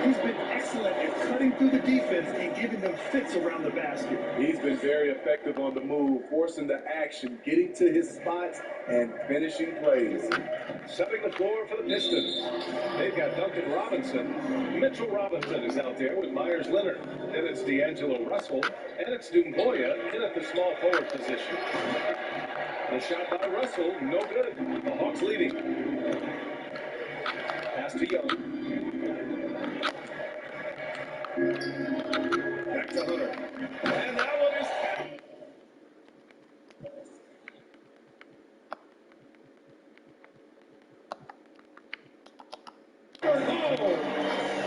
He's been excellent at cutting through the defense and giving them fits around the basket. He's been very effective on the move, forcing the action, getting to his spots, and finishing plays. Setting the floor for the Pistons. They've got Duncan Robinson. Mitchell Robinson is out there with Myers Leonard. Then it's D'Angelo Russell. And it's Dumboya in at the small forward position. The shot by Russell, no good. The Hawks leading. Pass to Young. Back to Hunter. And that one is...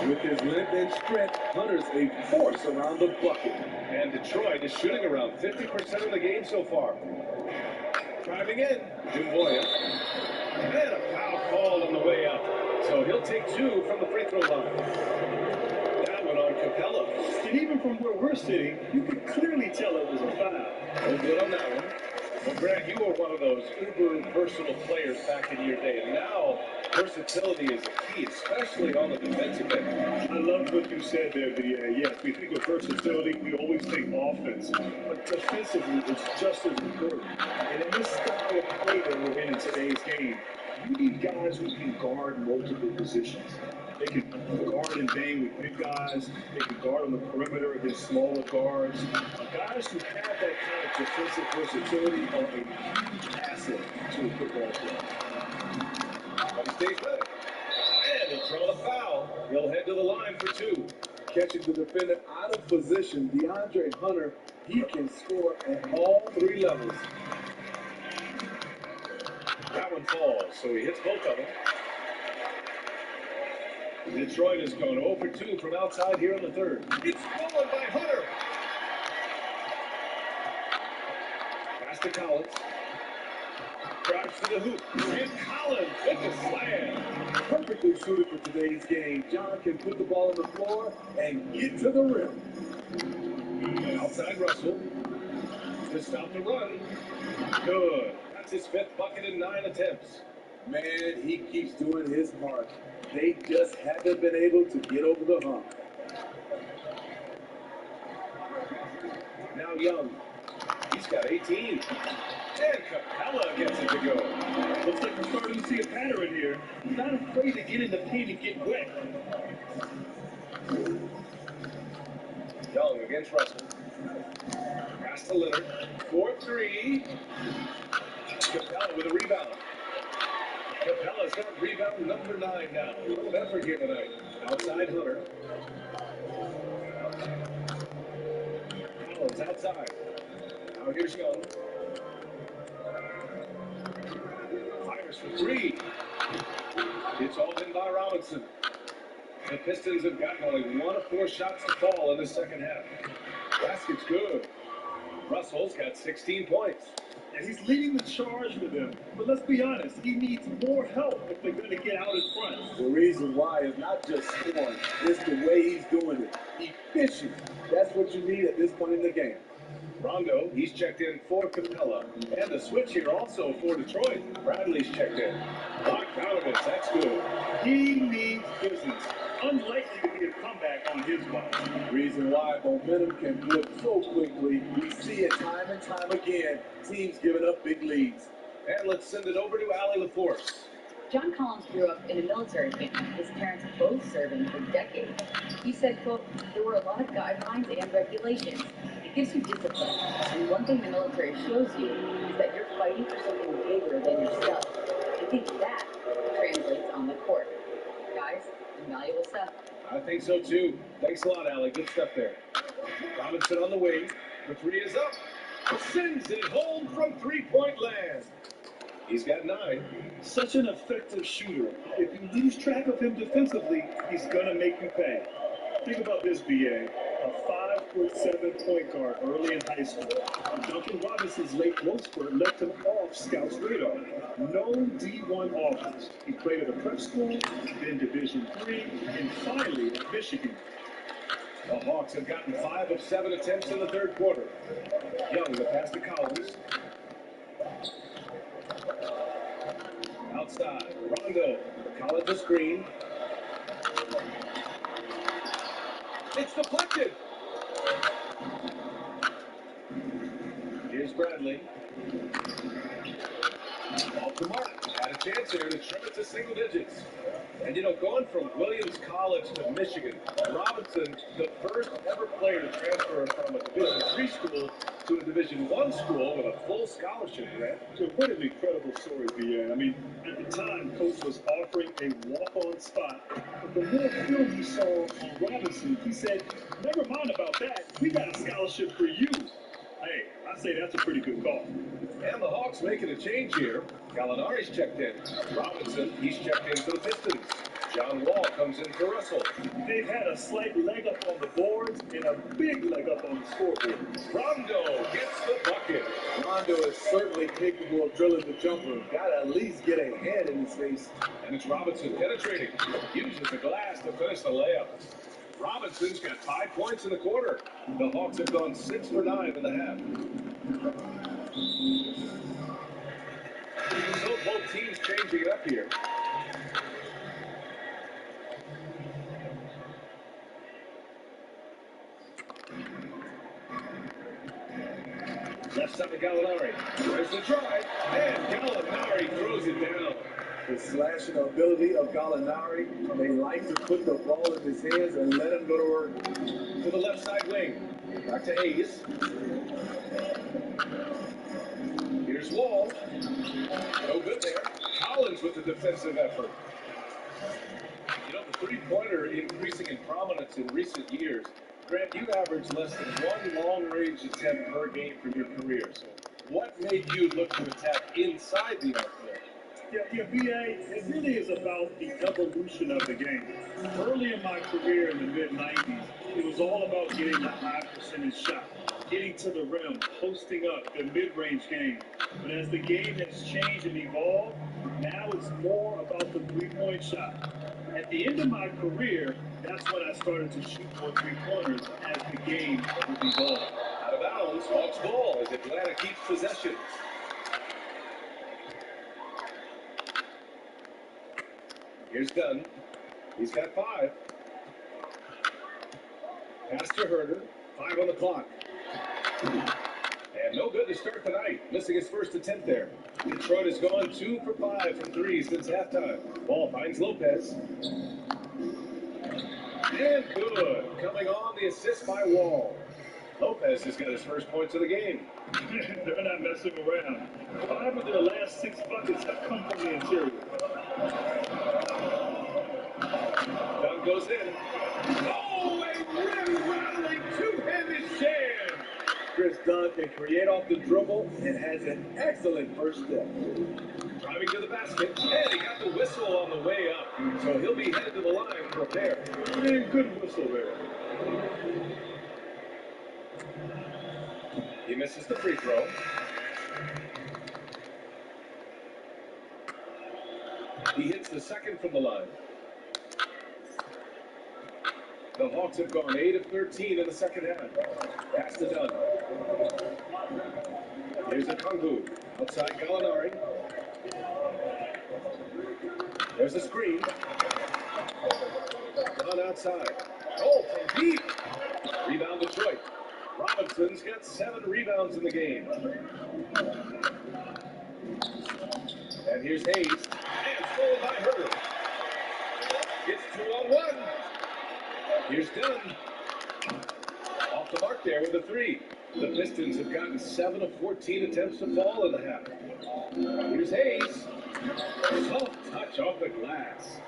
With his length and strength, Hunter's a force around the bucket. And Detroit is shooting around 50% of the game so far. Driving in, Dumboya. And a foul call on the way up. So he'll take two from the free throw line. That one on Capella. And even from where we're sitting, you could clearly tell it was a foul. No good on that one. Well, Greg, you were one of those uber versatile players back in your day, and now versatility is a key, especially on the defensive end. I love what you said there, BA. Yes, we think of versatility, we always think offense, but defensively, it's just as important. And in this style of play that we're in today's game, you need guys who can guard multiple positions. They can guard and bang with big guys. They can guard on the perimeter against smaller guards. Guys who have that kind of defensive versatility are a huge asset to a football player. But he stays with it. And he'll draw the foul. He'll head to the line for two. Catching the defender out of position, DeAndre Hunter, he can score at all three levels. That one falls, so he hits both of them. Detroit has gone 0 for 2 from outside here in the third. It's stolen by Hunter. Pass to Collins. Drives to the hoop. And Collins with the slam. Perfectly suited for today's game. John can put the ball on the floor and get to the rim. Outside Russell. To stop the run. Good. That's his fifth bucket in 9 attempts. Man, he keeps doing his part. They just haven't been able to get over the hump. Now Young. He's got 18. And Capella gets it to go. Looks like we're starting to see a pattern here. He's not afraid to get in the paint and get wet. Young against Russell. Pass to Leonard. 4-3. Capella with a rebound. Capella's got rebound number 9 now. Little effort here tonight. Outside Hunter. Collins outside. Now here's Young. Fires for 3. It's all in by Robinson. The Pistons have gotten only 1 of 4 shots to fall in the second half. Basket's good. Russell's got 16 points. And he's leading the charge for them. But let's be honest, he needs more help if they're going to get out in front. The reason why is not just scoring, it's the way he's doing it. Efficient. That's what you need at this point in the game. Rondo, he's checked in for Capella. And the switch here also for Detroit. Bradley's checked in. Locked out of it. That's good. He needs business. Unlikely to be a comeback on his watch. Reason why momentum can flip so quickly. We see it time and time again. Teams giving up big leads. And let's send it over to Allie LaForce. John Collins grew up in a military family, his parents both serving for decades. He said, quote, there were a lot of guidelines and regulations. It gives you discipline. And one thing the military shows you is that you're fighting for something bigger than yourself. I think that translates on the court. Guys, invaluable stuff. I think so too. Thanks a lot, Allie. Good stuff there. Robinson on the wing. The 3 is up. Sends it home from 3-point land. He's got 9. Such an effective shooter. If you lose track of him defensively, he's going to make you pay. Think about this, BA. A 5'7" point guard early in high school. Duncan Robinson's late growth spurt left him off scouts' radar. No D1 offers. He played at a prep school, then Division III, and finally at Michigan. The Hawks have gotten 5 of 7 attempts in the third quarter. Young, the pass to Collins. Outside, Rondo. Collins a screen. It's deflected. Here's Bradley. Off the mark. Had a chance here to trim it to single digits. And, going from Williams College to Michigan, Robinson, the first ever player to transfer from a Division III school to a Division I school with a full scholarship, Grant. What an incredible story, BA. I mean, at the time, Coach was offering a walk-on spot. But the more film he saw on Robinson, he said, never mind about that. We got a scholarship for you. Hey, I say that's a pretty good call. And the Hawks making a change here. Gallinari's checked in. Robinson, he's checked in for the Pistons. John Wall comes in for Russell. They've had a slight leg up on the boards and a big leg up on the scoreboard. Rondo gets the bucket. Rondo is certainly capable of drilling the jumper. Got to at least get a hand in his face. And it's Robinson penetrating. Uses the glass to finish the layup. Robinson's got 5 points in the quarter. The Hawks have gone 6 for 9 in the half. So both teams changing it up here. Left side of Gallinari. There's the drive. And Gallinari throws it down. The slashing ability of Gallinari. They like to put the ball in his hands and let him go to work. To the left side wing. Back to Hayes. Here's Wall. No good there. Collins with the defensive effort. The three-pointer increasing in prominence in recent years. Grant, you averaged less than one long-range attempt per game from your career. So what made you look to attack inside the arc there? Yeah, BA, it really is about the evolution of the game. Early in my career in the mid-90s, it was all about getting the high percentage shot, getting to the rim, posting up, the mid-range game. But as the game has changed and evolved, now it's more about the three-point shot. At the end of my career, that's when I started to shoot more three-pointers as the game would evolve. Out of bounds, Hawks ball as Atlanta keeps possession. Here's Dunn. He's got 5. Pass to Herder. 5 on the clock. And no good to start the night. Missing his first attempt there. Detroit has gone 2 for 5 from 3 since halftime. Ball finds Lopez. And good. Coming on the assist by Wall. Lopez has got his first points of the game. They're not messing around. 5 of their last 6 buckets have come from the interior. Dunn goes in. Oh, a rim-rattling two-handed jam. Chris Dunn can create off the dribble and has an excellent first step. Driving to the basket, and he got the whistle on the way up. So he'll be headed to the line for a pair. Good whistle there. He misses the free throw. He hits the second from the line. The Hawks have gone 8 of 13 in the second half. Pass to Dunn. Here's a Kongu. Outside Gallinari. There's a screen. Dunn outside. Oh, from deep. Rebound Detroit. Robinson's got 7 rebounds in the game. And here's Hayes. And stolen by Herder. It's 2-on-1. Here's Dunn. Off the mark there with a 3. The Pistons have gotten 7 of 14 attempts to fall in the half. Here's Hayes. Soft touch off the glass.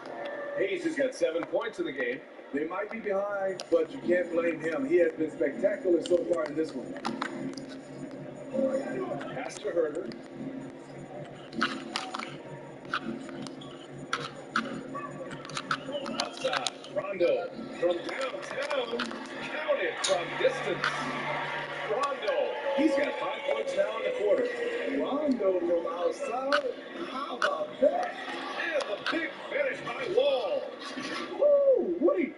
Hayes has got 7 points in the game. They might be behind, but you can't blame him. He has been spectacular so far in this one. Pass to Herder. Outside. Rondo from downtown. Count it from distance. Rondo. He's got 5 points now in the quarter. Rondo from outside. How about that? And the big finish by Wall. Woo! Wait!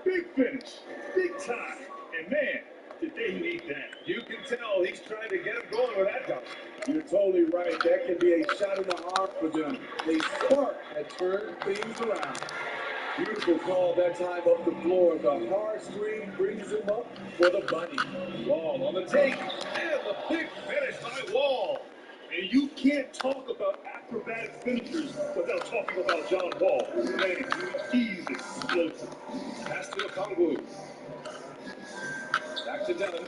Big finish. Big time. And man, did they need that. You can tell he's trying to get him going with that dunk. You're totally right. That can be a shot in the arm for them. They spark that turn things around. Beautiful call that time up the floor. The hard screen brings him up for the money. Wall on the take, and the big finish by Wall. And you can't talk about acrobatic finishers without talking about John Wall. Man, he's explosive. Pass to Okongwu. Back to Dunn.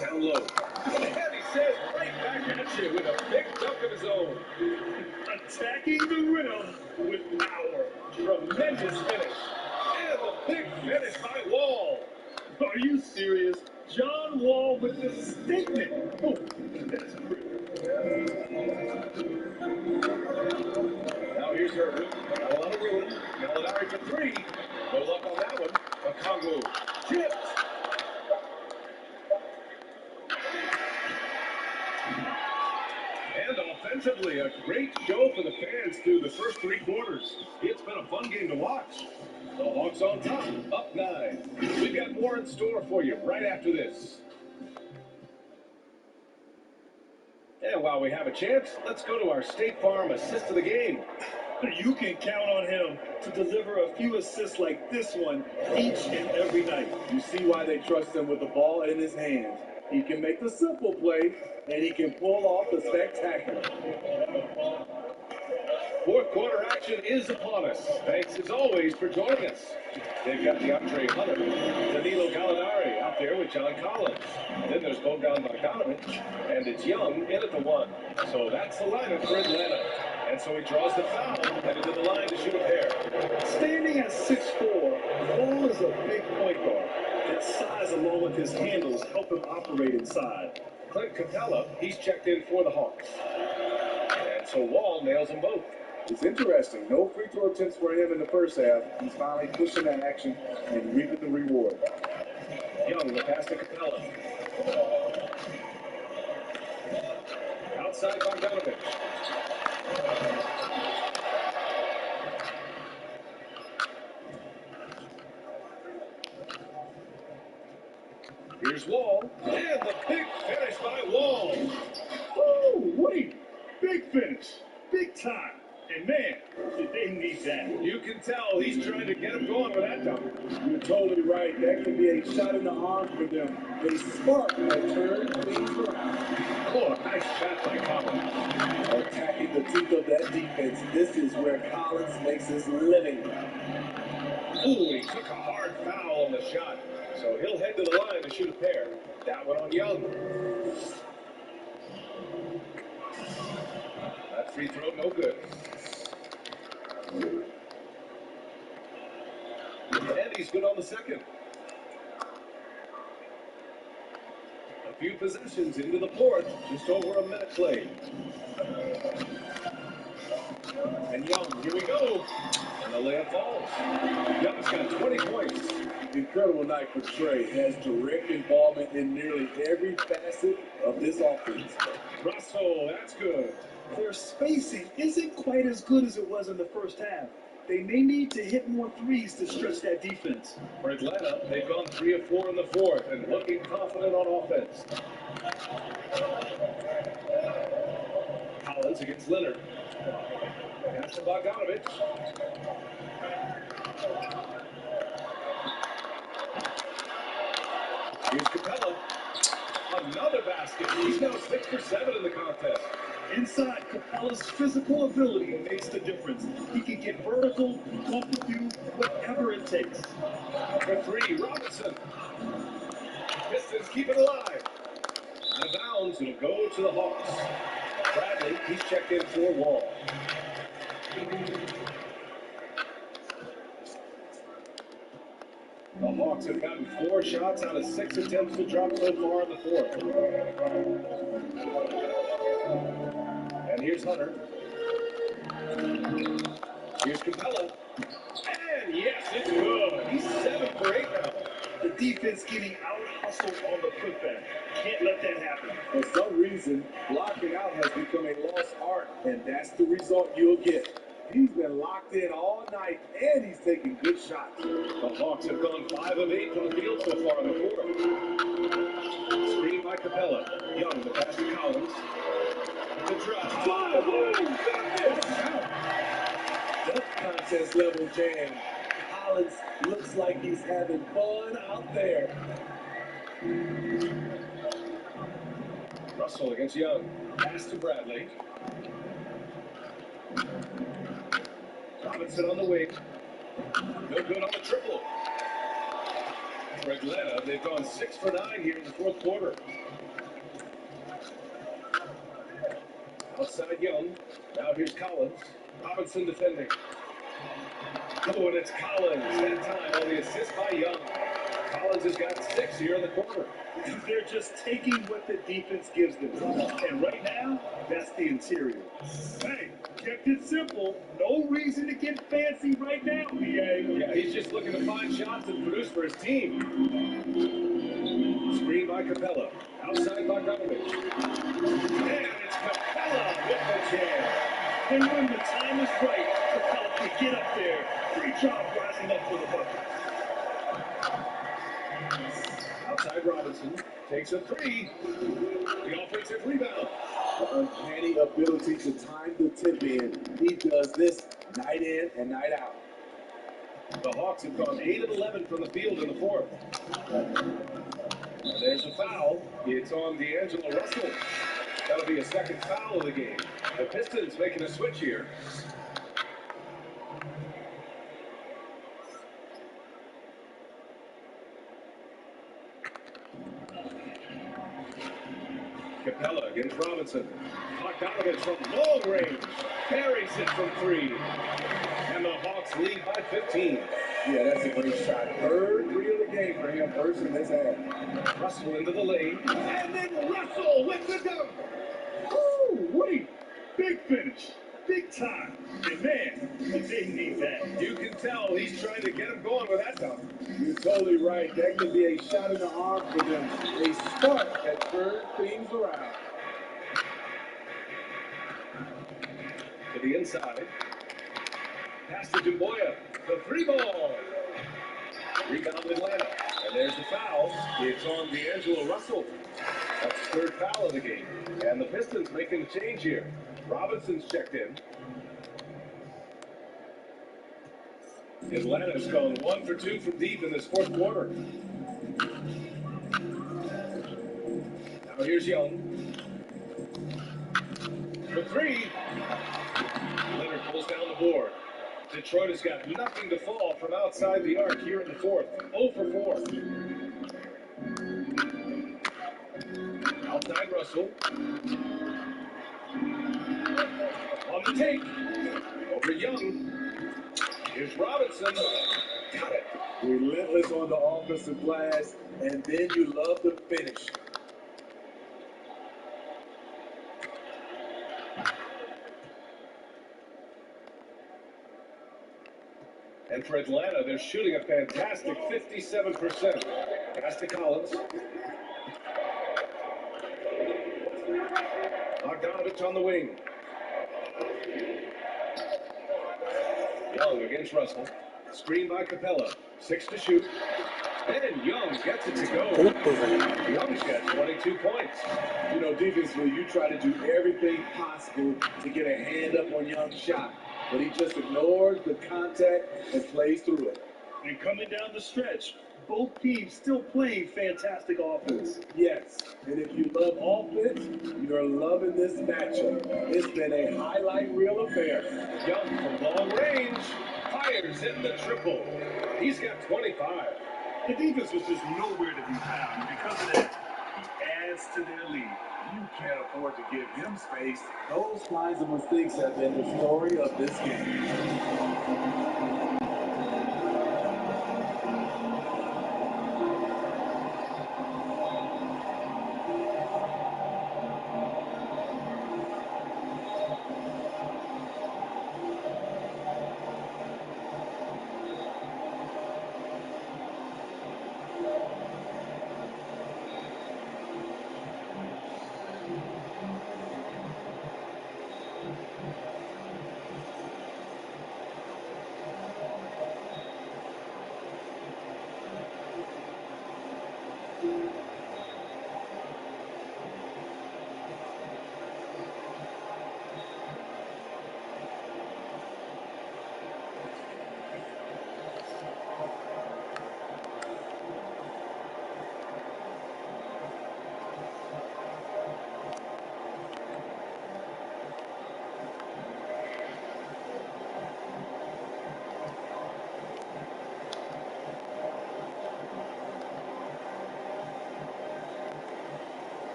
Down low. And he says right back at you with a big dunk of his own. Attacking the rim with power. Tremendous finish. And the big finish by Wall. Are you serious? John Wall with the statement. Oh, that's pretty. Now here's Herbert. Not a lot of room. Gallinari for three. No luck on that one. Okongwu. Chipped. And offensively, a great show for the fans through the first three quarters. It's been a fun game to watch. The Hawks on top, up 9. We've got more in store for you right after this. And while we have a chance, let's go to our State Farm assist of the game. You can count on him to deliver a few assists like this one each and every night. You see why they trust him with the ball in his hands. He can make the simple play, and he can pull off the spectacular. Fourth quarter action is upon us. Thanks as always for joining us. They've got DeAndre Hunter, Danilo Gallinari out there with John Collins. Then there's Bogdan Bogdanovic, and it's Young in at the 1. So that's the lineup for Atlanta. And so he draws the foul, headed to the line to shoot a pair. Standing at 6'4", Wall is a big point guard. That size along with his handles help him operate inside. Clint Capella, he's checked in for the Hawks. And so Wall nails them both. It's interesting. No free throw attempts for him in the first half. He's finally pushing that action and reaping the reward. Young, the pass to Capella. Outside Bogdanovic. Here's Wall, and the big finish by Wall. Oh, wait. Big finish. Big time. And man, did they need that. You can tell he's trying to get him going with that dunk. You're totally right. That could be a shot in the arm for them. A spark that turns things around. Oh, a nice shot by Collins. Attacking the teeth of that defense. This is where Collins makes his living. Ooh, he took a hard foul on the shot. So he'll head to the line to shoot a pair. That one on Young. That free throw, no good. And he's good on the second. A few possessions into the fourth, just over a minute played. And Young, here we go. And the layup falls. Young's got 20 points. Incredible night for Trey. Has direct involvement in nearly every facet of this offense. Russell, that's good. Their spacing isn't quite as good as it was in the first half. They may need to hit more threes to stretch that defense. For Atlanta, they've gone 3 of 4 in the fourth and looking confident on offense. Collins against Leonard. Pass to Bogdanovic. Here's Capella. Another basket. He's now 6 for 7 in the contest. Inside, Capella's physical ability makes the difference. He can get vertical, bump with you, whatever it takes. For 3, Robinson. Pistons keep it alive. Out of bounds, it'll go to the Hawks. Bradley, he's checked in for Wall. The Hawks have gotten 4 shots out of 6 attempts to drop so far in the fourth. And here's Hunter. Here's Capella. And yes, it's good. He's 7 for 8 now. The defense getting out-hustled on the putback. Can't let that happen. For some reason, blocking out has become a lost art, and that's the result you'll get. He's been locked in all night, and he's taking good shots. The Hawks have gone 5 of 8 from the field so far in the fourth. Screen by Capella. Young, the pass to Collins. The drive. Dunk contest level jam. Collins looks like he's having fun out there. Russell against Young. Pass to Bradley. Robinson on the wing. No good on the triple. For Atlanta, they've gone 6 for 9 here in the fourth quarter. Outside Young. Now here's Collins. Robinson defending. Oh, and it's Collins. That time on the assist by Young. Collins has got 6 here in the quarter. They're just taking what the defense gives them. And right now, that's the interior. Hey, kept it simple. No reason to get fancy right now, BA. Yeah, he's just looking to find shots and produce for his team. Screen by Capella. Outside Bogdanovich. And it's Capella with the jam. And when the time is right, Capella can get up there. Great job rising up for the bucket. Outside Robinson takes a 3. The offensive rebound. The uncanny ability to time the tip in. He does this night in and night out. The Hawks have gone 8 of 11 from the field in the fourth. And there's a foul. It's on D'Angelo Russell. That'll be a second foul of the game. The Pistons making a switch here. Capella against Robinson. Bogdanovich from long range. Buries it from 3. And the Hawks lead by 15. Yeah, that's a great shot. Third 3 of the game for him, first in his half. Russell into the lane. And then Russell with the dunk. Ooh, wait. Big finish. Big time. And man, they need that. You can tell he's trying to get him going with that dunk. You're totally right. That could be a shot in the arm for them. A spark that turns things around. To the inside. Pass to Dubois. The 3 ball. Rebound Atlanta. And there's the foul. It's on D'Angelo Russell. That's the third foul of the game. And the Pistons making a change here. Robinson's checked in. Atlanta's gone 1 for 2 from deep in this fourth quarter. Now here's Young. For 3. Leonard pulls down the board. Detroit has got nothing to fall from outside the arc here in the fourth. 0 for 4. Outside Russell. On the take. Over Young. Here's Robinson. Got it. Relentless on the offensive glass, and then you love the finish. And for Atlanta, they're shooting a fantastic 57%. Pass to Collins. Bogdanovich on the wing. Young against Russell. Screen by Capella. 6 to shoot. And Young gets it to go. Young's got 22 points. You know, defensively, you try to do everything possible to get a hand up on Young's shot, but he just ignores the contact and plays through it. And coming down the stretch, both teams still playing fantastic offense. Yes, and if you love offense, you're loving this matchup. It's been a highlight reel affair. Young from long range fires in the triple. He's got 25. The defense was just nowhere to be found. And because of that, he adds to their lead. You can't afford to give him space. Those kinds of mistakes have been the story of this game.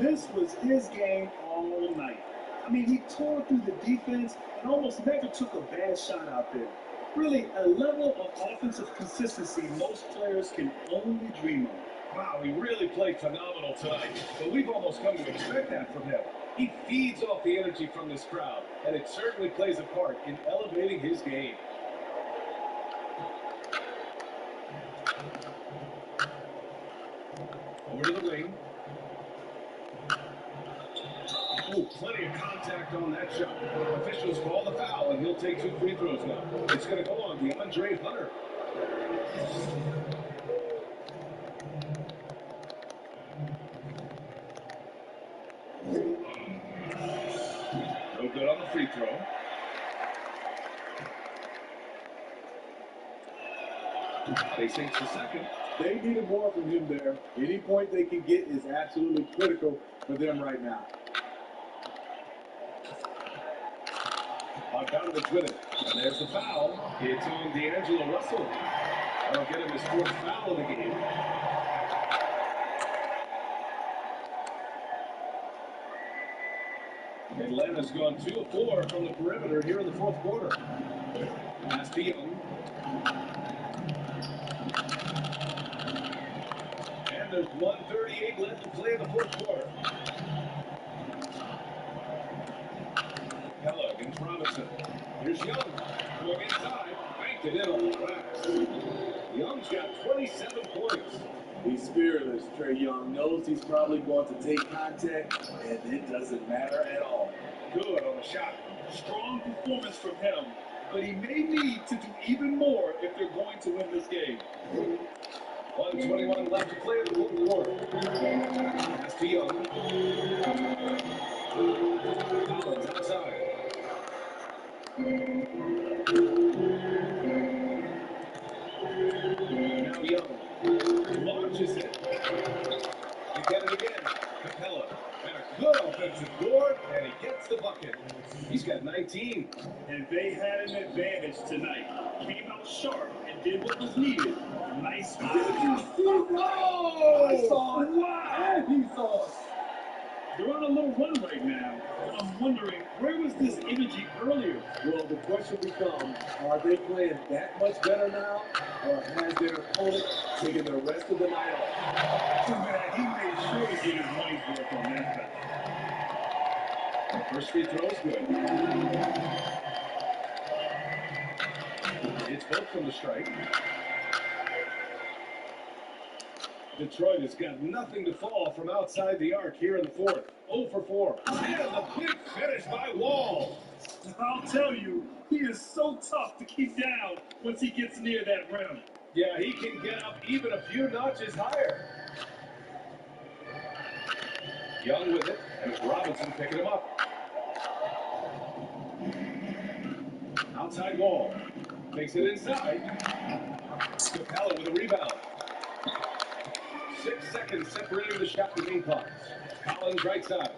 This was his game all night. I mean, he tore through the defense and almost never took a bad shot out there. Really, a level of offensive consistency most players can only dream of. Wow, he really played phenomenal tonight, but we've almost come to expect that from him. He feeds off the energy from this crowd, and it certainly plays a part in elevating his game. Over to the wing. Oh, plenty of contact on that shot. Officials call the foul, and he'll take 2 free throws now. It's going to go on DeAndre Hunter. No good on the free throw. They sinks the second. They needed more from him there. Any point they can get is absolutely critical for them right now. Bogdanovich with it. And there's the foul. It's on D'Angelo Russell. That'll get him his 4th foul of the game. Atlanta's gone 2 of 4 from the perimeter here in the 4th quarter. Pass to Young. And there's 1:38 left to play in the 4th quarter. Pella against Robinson. Here's Young. Going inside. Banked it in on the glass. Young's got 27 points. He's fearless. Trae Young knows he's probably going to take contact, and it doesn't matter at all. Good on the shot. Strong performance from him, but he may need to do even more if they're going to win this game. 1:21 left to play in the 4th quarter. Pass to Young. Collins outside. Now Young launches it. You get it again. Capella. And a good offensive board, and he gets the bucket. He's got 19. And they had an advantage tonight. Came out sharp and did what was needed. Nice Did finish. you see that? I saw it. Wow. And he saw it. They're on a little run right now. And I'm wondering, where was this energy earlier? Well, the question becomes, are they playing that much better now, or has their opponent taken the rest of the night off? Too bad he made sure to get his money's worth on that foul. First free throw is good. It's both from the strike. Detroit has got nothing to fall from outside the arc here in the 4th. 0 for 4. And the big finish by Wall. I'll tell you, he is so tough to keep down once he gets near that rim. Yeah, he can get up even a few notches higher. Young with it, and it's Robinson picking him up. Outside Wall. Takes it inside. Capella with a rebound. 6 seconds separating the shot between clocks. Collins right side.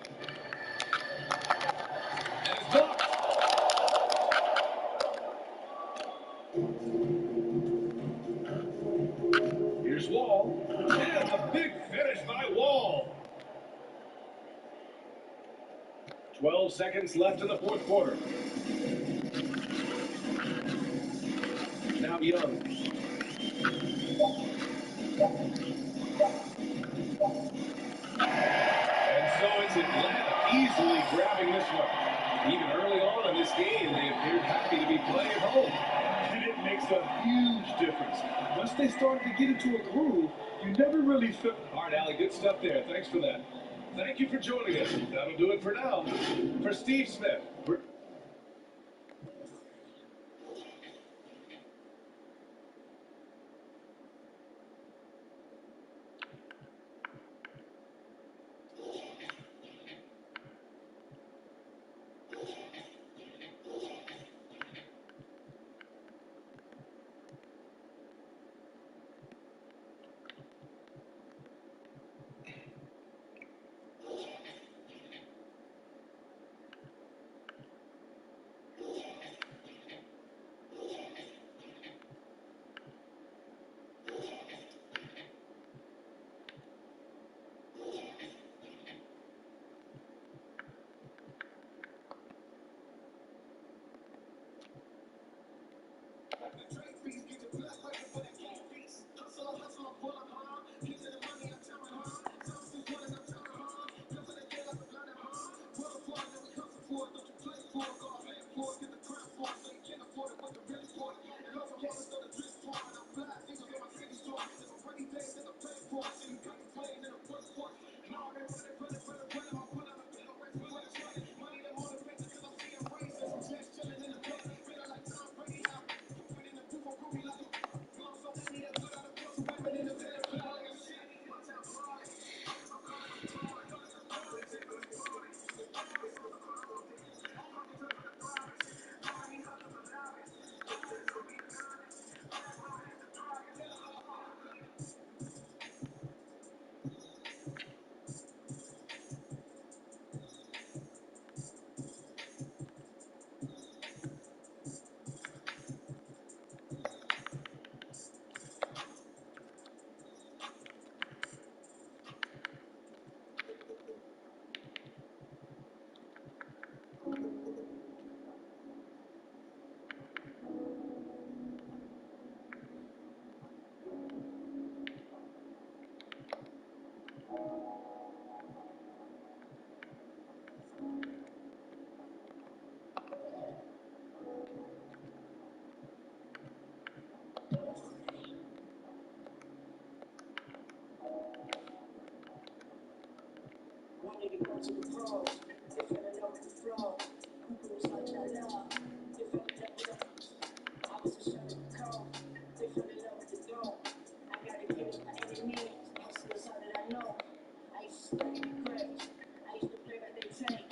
And it's blocked. Here's Wall. And the big finish by Wall. 12 seconds left in the 4th quarter. Now Young. And so it's Atlanta easily grabbing this one. Even early on in this game, they appeared happy to be playing home. And it makes a huge difference. Once they start to get into a groove, you never really feel. All right, Allie, good stuff there. Thanks for that. Thank you for joining us. That'll do it for now. For Steve Smith. Wanted to go to the pros. They fell in love with the flow. People was like that love. They fell in love with the. I was a shot in the cold. They fell in love with the dough. I gotta get it by any means. Hustlers, how did I know? I used to study the craze. I used to play by their tape.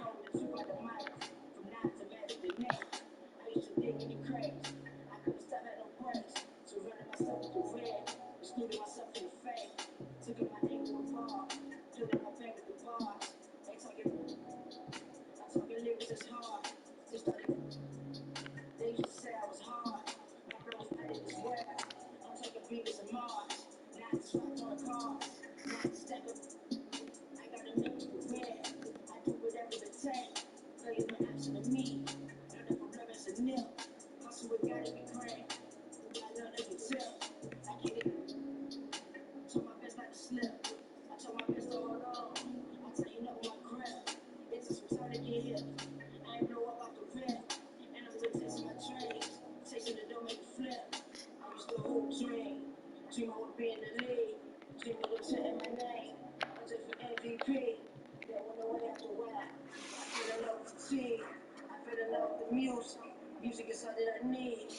Phone the two by the mic. From nine to magic the name. I used to dig in the craze. I couldn't stop at no grace. Surrounded myself with the red. Excluded myself from the fake. Took in my angle apart. Filling my bank with the bars. They talking lyrics is hard. They started. They used to say I was hard. My bro was petty as well. I'm talking Venus and Mars. Now I just rock on the cars. Now I stack up. I gotta make it red. I do whatever it takes. Players been absent of me. Learning from levels and nil. Hustle with gotta be cranked. I learned every tip. I get it. Told my best not to slip. I told my best to hold on. I tell you nothing my crap. It took some time to get here. I ain't blow up off the rip. And I'm still chasing my dreams. Chasing the door, make it flip. I'm still hoop dream. Dream I would be in the league. Dream of them shit in my name. I'm just for MVP. They went away after a while. I fell in love with the team. I fell in love with the music. Music is all that I need.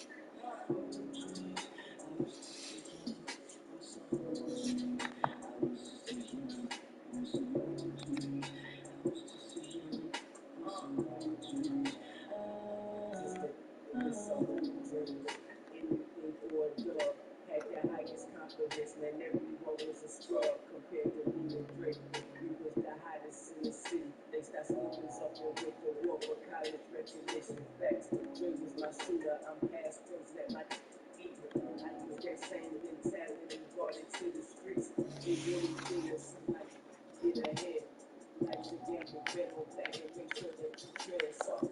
Anything for a dub. Had the highest confidence, man. Everyone was a scrub compared to me and Drake. We was the hottest in the city. They start speaking something with the war for college recognition. Facts. Drake was my shooter. I'm past those that my eat. I use that same mentality and brought it to the streets. They really feel like get ahead. Life's a gamble, bet on back and make sure that you tread softly.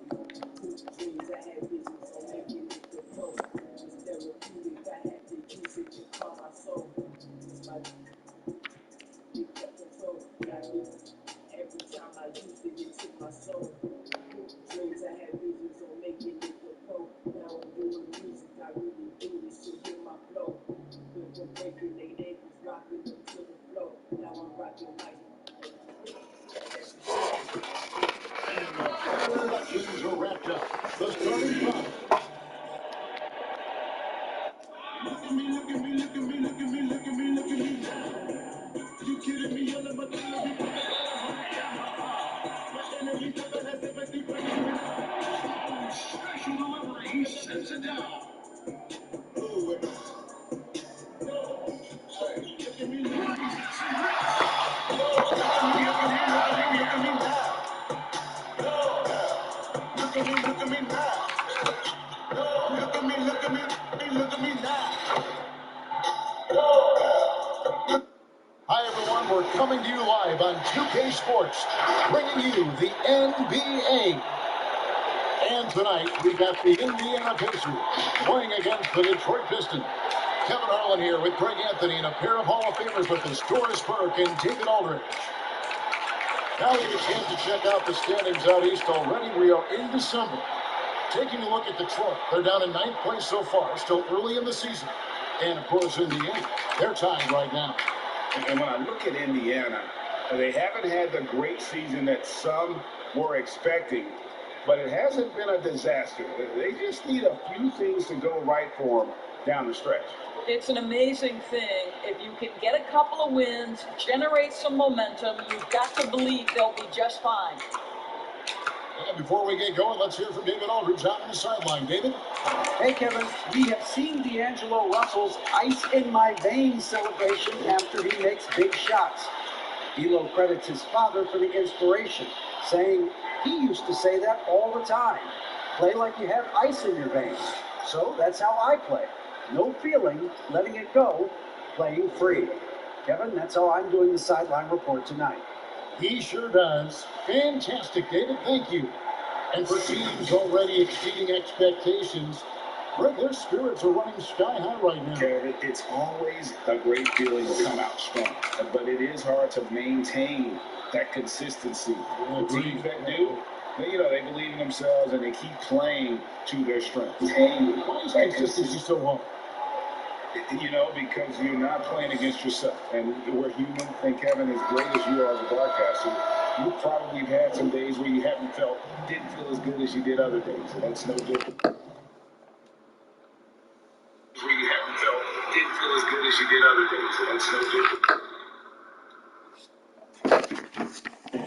Dreams, I had visions on making it the flow. It's therapeutic, I had to use it to calm my soul. It's my big cut control. Got me every time I used it, it took my soul. Dreams, I had visions on making it the pro. Now I'm doing music, I really do this shit with my flow. With the breaking, they ankles rocking them to the flow. Now I'm rocking mic. Games are wrapped up. The starting five. Look at me, look at me, look at me, look at me, look at me, look at me now. You kidding me? Yelling my delivery. My energy never has ever depressed. Special delivery sends it down. Look at me, look at me, look at me, look at me now. Look at me, look at me, look at me now. Hi everyone, we're coming to you live on 2K Sports, bringing you the NBA. And tonight, we got the Indiana Pacers playing against the Detroit Pistons. Kevin Harlan here with Greg Anthony and a pair of Hall of Famers with us, Doris Burke and David Aldridge. Now we get a chance to check out the standings out east already. We are in December. Taking a look at Detroit, they're down in 9th place so far, still early in the season. And of course, Indiana, they're tied right now. And when I look at Indiana, they haven't had the great season that some were expecting, but it hasn't been a disaster. They just need a few things to go right for them down the stretch. It's an amazing thing. If you can get a couple of wins, generate some momentum, you've got to believe they'll be just fine. And before we get going, let's hear from David Aldridge out on the sideline. David? Hey, Kevin. We have seen D'Angelo Russell's ice in my veins celebration after he makes big shots. D'Lo credits his father for the inspiration, saying he used to say that all the time. Play like you have ice in your veins. So that's how I play. No feeling, letting it go, playing free. Kevin, that's how I'm doing the sideline report tonight. He sure does. Fantastic, David. Thank you. And for teams already exceeding expectations, Greg, their spirits are running sky high right now. Kevin, it's always a great feeling to come out strong, but it is hard to maintain that consistency. The teams that do, they believe in themselves and they keep playing to their strength. Why is consistency so hard? You know, because you're not playing against yourself. And we're human. And Kevin, as great as you are as a broadcaster, you probably have had some days where you didn't feel as good as you did other days. And that's no different. Where you didn't feel as good as you did other days. And that's no different.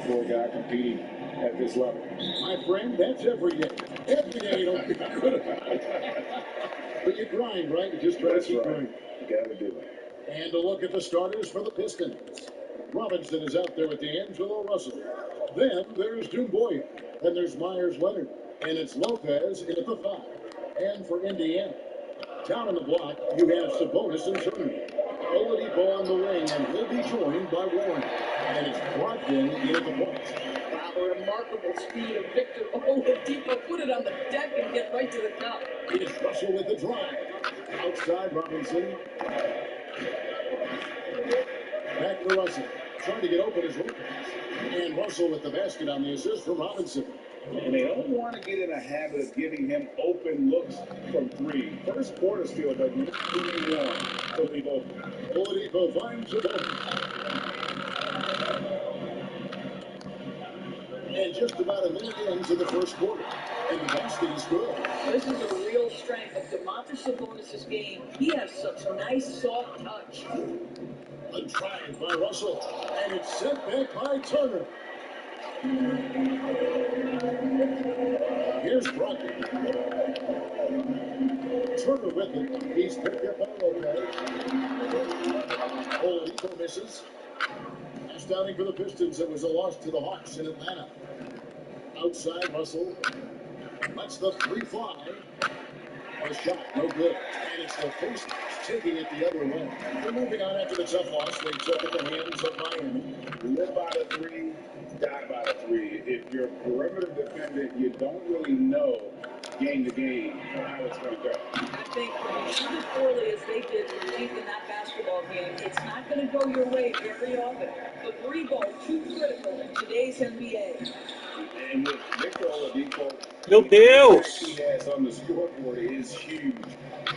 For a guy competing at this level. My friend, that's every day. Every day you don't feel good about it. But you grind, right? You just try to keep grinding. You got to do it. And a look at the starters for the Pistons. Robinson is out there with D'Angelo Russell. Then there's Dumboya. And there's Myers Leonard. And it's Lopez in at the 5. And for Indiana, down on the block, you have Sabonis and Turner. Oladipo on the wing, and he'll be joined by Warren. And it's Brogdon in at the point. Wow, a remarkable speed of Victor Oladipo. Put it on the deck and get right to the cup. It's Russell with the drive. Outside Robinson. Back to Russell. Trying to get open his Lopez. And Russell with the basket on the assist from Robinson. And they don't want to get in a habit of giving him open looks from 3. First quarter still doesn't look 21. Oladipo finds the ball. And just about a minute into the first quarter. And the basket is good. This is a real strength of Domantas Sabonis' game. He has such a nice, soft touch. A drive by Russell. And it's sent back by Turner. Here's Brogdon. Turner with it. He's picked up by Lopez. Oladipo misses. Pass downing for the Pistons. It was a loss to the Hawks in Atlanta. Outside, Russell lets the 3 fly. A shot, no good. And it's the Pistons taking it the other way. They're moving on after the tough loss. They took at the hands of Miami. Live by the 3, die by the 3. If you're a perimeter defendant, you don't really know game to game how it's going to go. I think when you shoot as poorly as they did deep in that basketball game, it's not going to go your way very often. The 3 ball too critical in today's NBA. And with Victor Oladipo, Meu Deus! he has on the scoreboard is huge.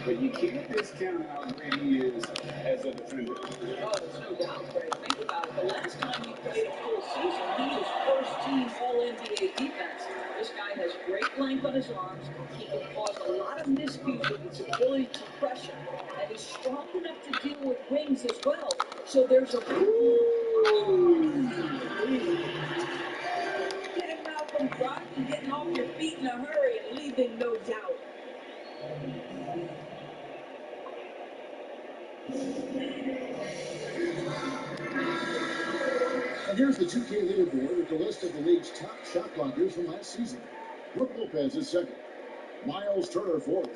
But you can't discount how great he is as a defender. Oh, there's no doubt, Greg. Think about it. The last time he played a full season, he was first team All-NBA defense. This guy has great length on his arms. He can cause a lot of miscues with his ability to pressure. And he's strong enough to deal with wings as well. So there's a... Get him out from Brogdon, getting off your feet in a hurry and leaving no doubt. And here's the 2K leaderboard with the list of the league's top shot blockers from last season. Brook Lopez is second. Miles Turner fourth.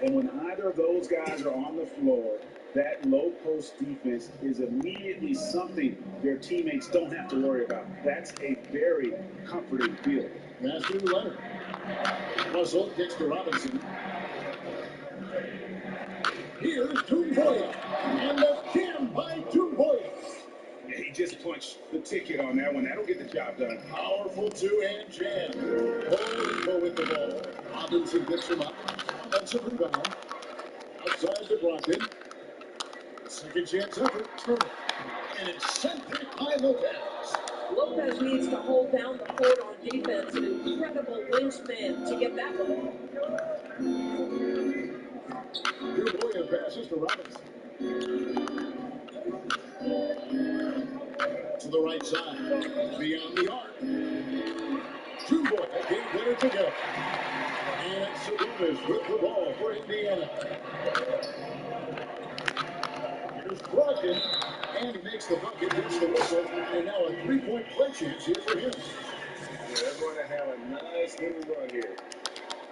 And when either of those guys are on the floor, that low post defense is immediately something their teammates don't have to worry about. That's a very comforting feeling. Matthew Leonard. Russell gets to Robinson. Here's Dumboya. And the jam by Dumboya. Yeah, he just punched the ticket on that one. That'll get the job done. Powerful two-hand jam. Oladipo with the ball. Robinson gets him up. Offensive rebound. Outside to Brogdon. Second chance effort. Turner. And it's sent back by Lopez. Lopez needs to hold down the fort on defense. An incredible wingspan to get that one. Dumboya passes to Robinson. To the right side. Beyond the arc. Dumboya can't get it together. And Sabonis with the ball for Indiana. Here's Brogdon. And he makes the bucket, hits the whistle, and now a 3-point play chance here for him. Yeah, they're going to have a nice little run here.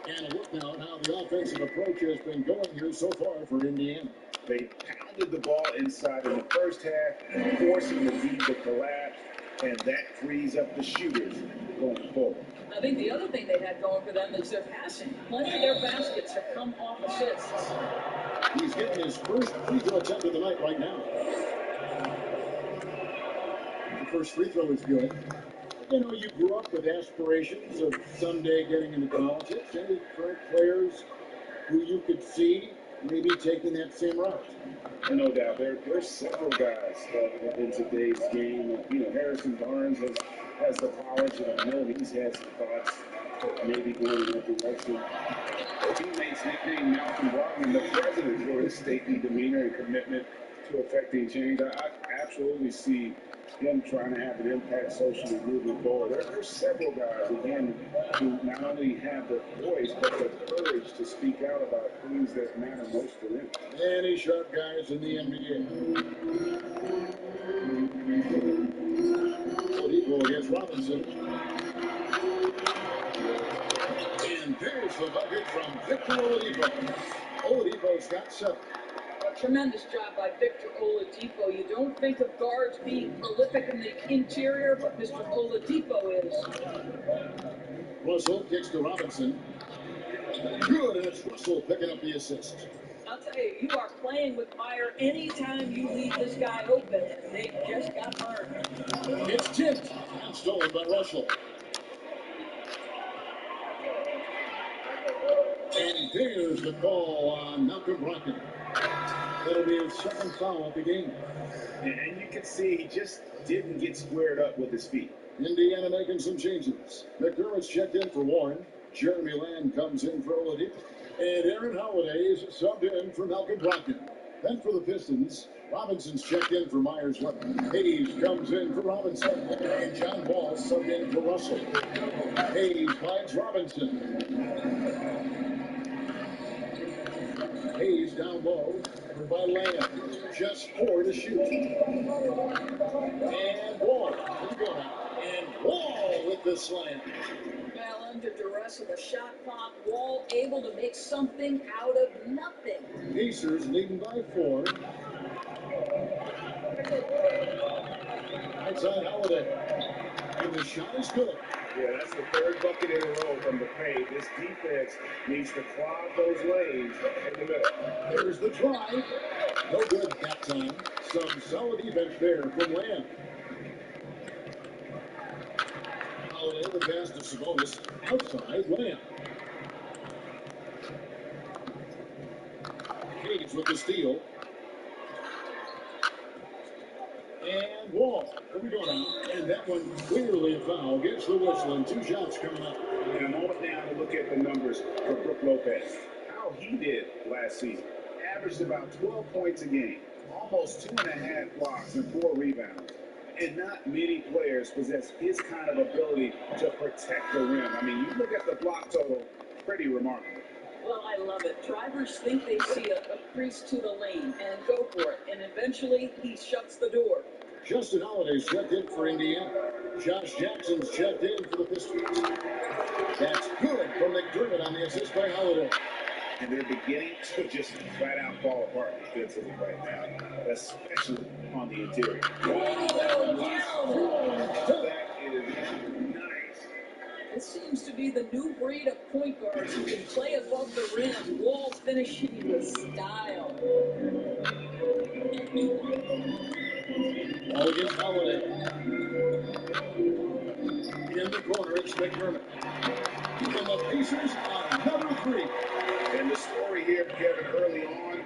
And a look now at how the offensive approach has been going here so far for Indiana. They pounded the ball inside in the first half, forcing the lead to collapse, and that frees up the shooters going forward. I think the other thing they had going for them is their passing. Plenty of their baskets have come off assists. He's getting his first free throw attempt of the night right now. The first free throw is good. You know, you grew up with aspirations of someday getting into college. Any current players who you could see maybe taking that same route. No doubt. There's several guys in today's game. Harrison Barnes has the polish, and I know he's had some thoughts of maybe going in that direction. Teammates nicknamed Malcolm Brogdon the president for his stately demeanor and commitment to affecting change. I absolutely see him trying to have an impact socially moving forward. There's several guys, again, who not only have the voice, but the courage to speak out about things that matter most to them. Any sharp guys in the NBA. Oladipo against Robinson. And there's the bucket from Victor Oladipo. Oladipo's got 7. A tremendous job by Victor Oladipo. You don't think of guards being prolific in the interior, but Mr. Oladipo is. Russell kicks to Robinson. Good, and it's Russell picking up the assist. I'll tell you, you are playing with fire anytime you leave this guy open. They just got burned. It's tipped and stolen by Russell. And there's the call on Malcolm Brogdon. That'll be his second foul of the game. And you can see he just didn't get squared up with his feet. Indiana making some changes. McDermott's checked in for Warren. Jeremy Lamb comes in for Oladipo. And Aaron Holiday is subbed in for Malcolm Brogdon. Then for the Pistons, Robinson's checked in for Myers Leonard. Hayes comes in for Robinson. And John Wall subbed in for Russell. Hayes finds Robinson. Hayes down low by Lamb. Just 4 to shoot. And Wall. Here we go now. And Wall with the slam. Well, under duress of a shot clock, Wall able to make something out of nothing. Pacers leading by 4. Outside Holiday. And the shot is good. Yeah, that's the third bucket in a row from the paint. This defense needs to clog those lanes in the middle. There's the try. No good that time. Some solid defense there from Lamb. Holiday the pass to Sabonis. Outside Lamb. Hayes with the steal. And Wall. Here we go now. And that one clearly a foul. Gets the whistle and 2 shots coming up. And a moment now to look at the numbers for Brook Lopez. How he did last season. Averaged about 12 points a game. Almost 2.5 blocks and 4 rebounds. And not many players possess his kind of ability to protect the rim. I mean, you look at the block total, pretty remarkable. Well, I love it. Drivers think they see a crease to the lane and go for it. And eventually, he shuts the door. Justin Holiday's checked in for Indiana. Josh Jackson's checked in for the Pistons. That's good from McDermott on the assist by Holiday. And they're beginning to just flat out fall apart defensively right now, especially on the interior. That is nice. It seems to be the new breed of point guards who can play above the rim. Wall finishing with style. All against Holiday. In the corner, it's McDermott. And the Pacers on number 3. And the story here, Kevin, early on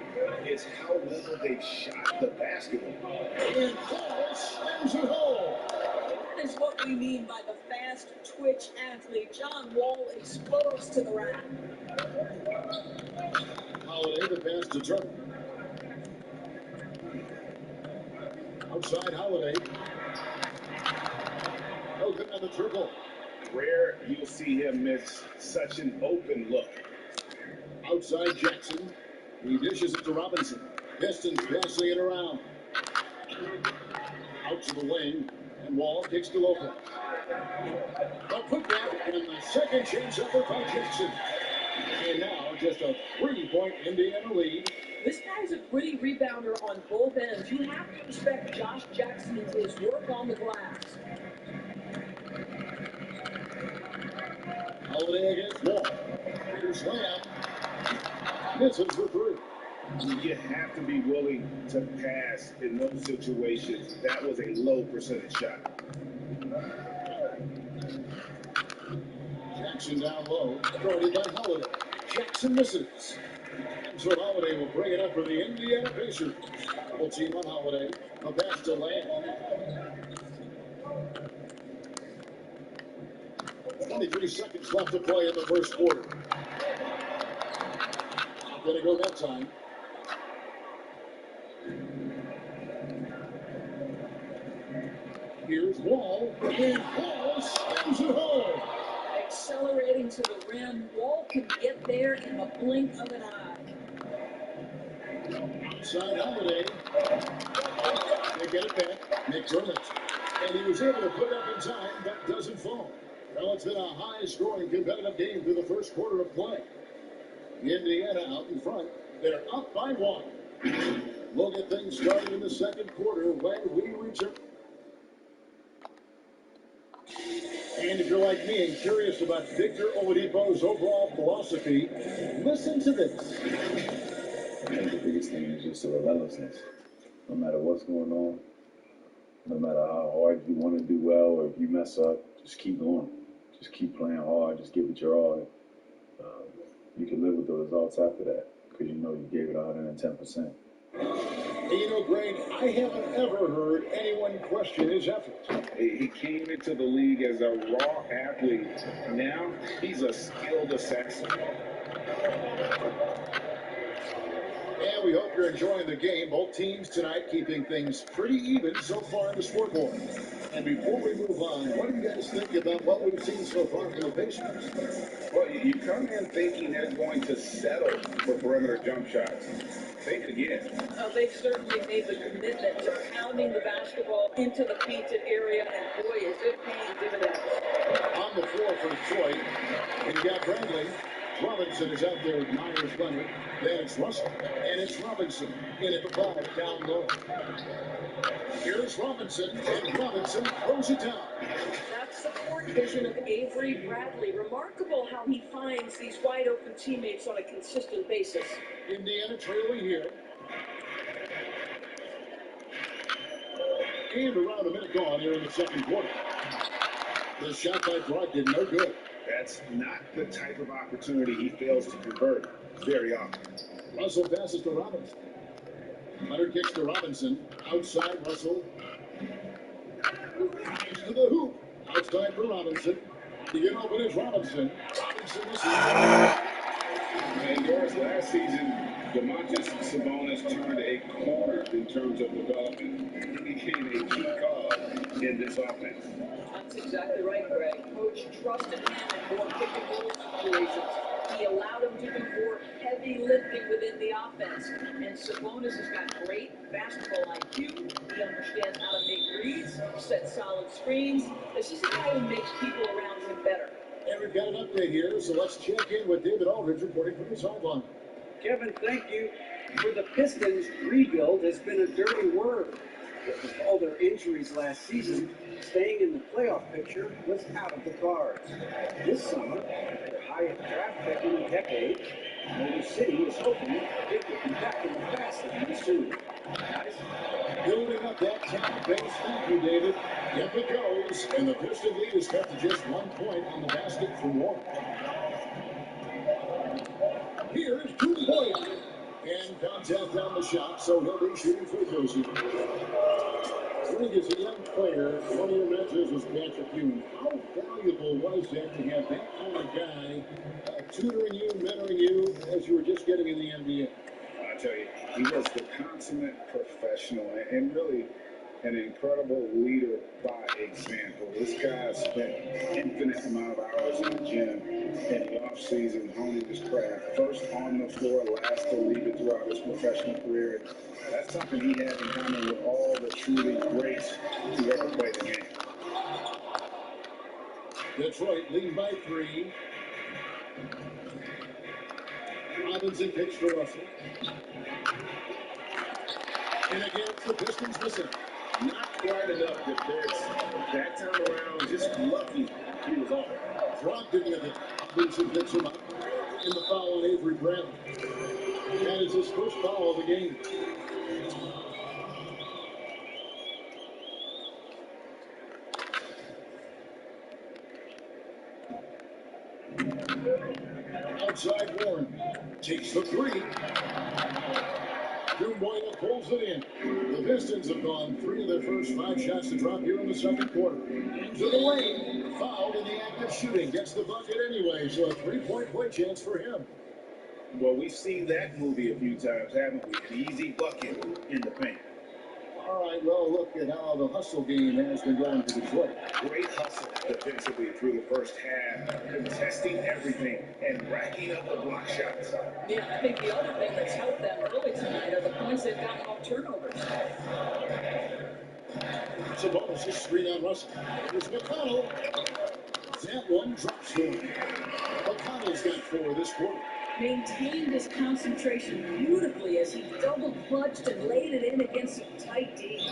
is how well they've shot the basketball. And Paul slams it home. That is what we mean by the fast twitch athlete. John Wall exposed to the rack. Holiday the pass to Turner. Outside Holiday. Open on the triple. Rare you'll see him miss such an open look. Outside Jackson. He dishes it to Robinson. Pistons passing it around. Out to the wing. And Wall kicks to Lopez. A putback and the second chance effort by Jackson. And now just a 3-point Indiana lead. This guy's a pretty rebounder on both ends. You have to respect Josh Jackson's work on the glass. Holiday against Wall. Here's Lamb. Misses the 3. You have to be willing to pass in those situations. That was a low percentage shot. Jackson down low. Guarded by Holiday. Jackson misses. So Holiday will bring it up for the Indiana Pacers. Double team on Holiday. A pass to Lamb. 23 seconds left to play in the first quarter. Not going to go that time. Here's Wall, and Wall slams it home. Accelerating to the rim, Wall can get there in the blink of an eye. Outside Holiday. They get it back. McDermott. And he was able to put it up in time, but doesn't fall. Well, it's been a high-scoring, competitive game through the first quarter of play. Indiana out in front. They're up by 1. We'll get things started in the second quarter when we return. And if you're like me and curious about Victor Oladipo's overall philosophy, listen to this. I think the biggest thing is just the relentlessness. No matter what's going on, no matter how hard you want to do well or if you mess up, just keep going. Just keep playing hard. Just give it your all. You can live with the results after that because you know you gave it 110%. And you know, Greg, I haven't ever heard anyone question his efforts. He came into the league as a raw athlete. Now he's a skilled assassin. And we hope you're enjoying the game. Both teams tonight keeping things pretty even so far in the scoreboard. And before we move on, what do you guys think about what we've seen so far from the Pacers? Well, you come in thinking they're going to settle for perimeter jump shots. Think again. They've certainly made the commitment to pounding the basketball into the painted area, and boy, is it paying dividends. On the floor for Detroit, and you got Bradley. Robinson is out there with Myers Leonard. Then it's Russell, and it's Robinson in at the 5 down low. Here's Robinson, and Robinson throws it down. That's the court vision of Avery Bradley. Remarkable how he finds these wide open teammates on a consistent basis. Indiana trailing here. And around a minute gone here in the second quarter. The shot by Brogdon, no good. That's not the type of opportunity he fails to convert very often. Russell passes to Robinson. Hunter kicks to Robinson. Outside Russell. Drives to the hoop. Outside for Robinson. To get open is Robinson. Robinson misses. And Doris, last season, Domantas Sabonis turned a corner in terms of development. He became a key cog in this offense. That's exactly right, Greg. Coach trusted him in more pick-and-roll situations. He allowed him to do more heavy lifting within the offense. And Sabonis has got great basketball IQ. He understands how to make reads, set solid screens. This is a guy who makes people around him better. And we've got an update here, so let's check in with David Aldridge reporting from the sideline. Kevin, thank you. For the Pistons, rebuild has been a dirty word. With all their injuries last season, staying in the playoff picture was out of the cards. This summer, their highest draft pick in a decade, Motor City is hoping it will be back in the fast lane soon. Guys, Building up that top base. Thank you, David. Yep, it goes. And the Piston lead is cut to just 1 point on the basket for one. Here's Kuboy. And contact on the shot, so he'll be shooting free throws here. Greg, as a young player, one of your mentors was Patrick Ewing. How valuable was that to have that kind of guy tutoring you, mentoring you as you were just getting in the NBA? I tell you, he was the consummate professional and really an incredible leader by example. This guy spent an infinite amount of hours in the gym in the off-season honing his craft. First on the floor, last to leave it throughout his professional career. That's something he had in common with all the truly greats who ever played the game. Detroit lead by 3. Robinson kicks for Russell. And again, the Pistons missing. Not quite enough defense. That time around, just lucky he was off. Brogdon with it. Robinson picks him up. And the foul on Avery Bradley. That is his first foul of the game. Outside Warren. Takes the three. Dumboya pulls it in. The Pistons have gone 3 of their first 5 shots to drop here in the second quarter. Into the lane. Fouled in the act of shooting. Gets the bucket anyway, so a 3-point play chance for him. Well, we've seen that movie a few times, haven't we? An easy bucket in the paint. All right, well, look at how the hustle game has been going for Detroit. Great hustle defensively through the first half, contesting everything and racking up the block shots. Yeah, I think the other thing that's helped them early tonight are the points they've gotten off turnovers. Sabonis is screen on Russell. Here's McConnell. That one drops for him. McConnell's got 4 this quarter. Maintained his concentration beautifully as he double clutched and laid it in against some tight D.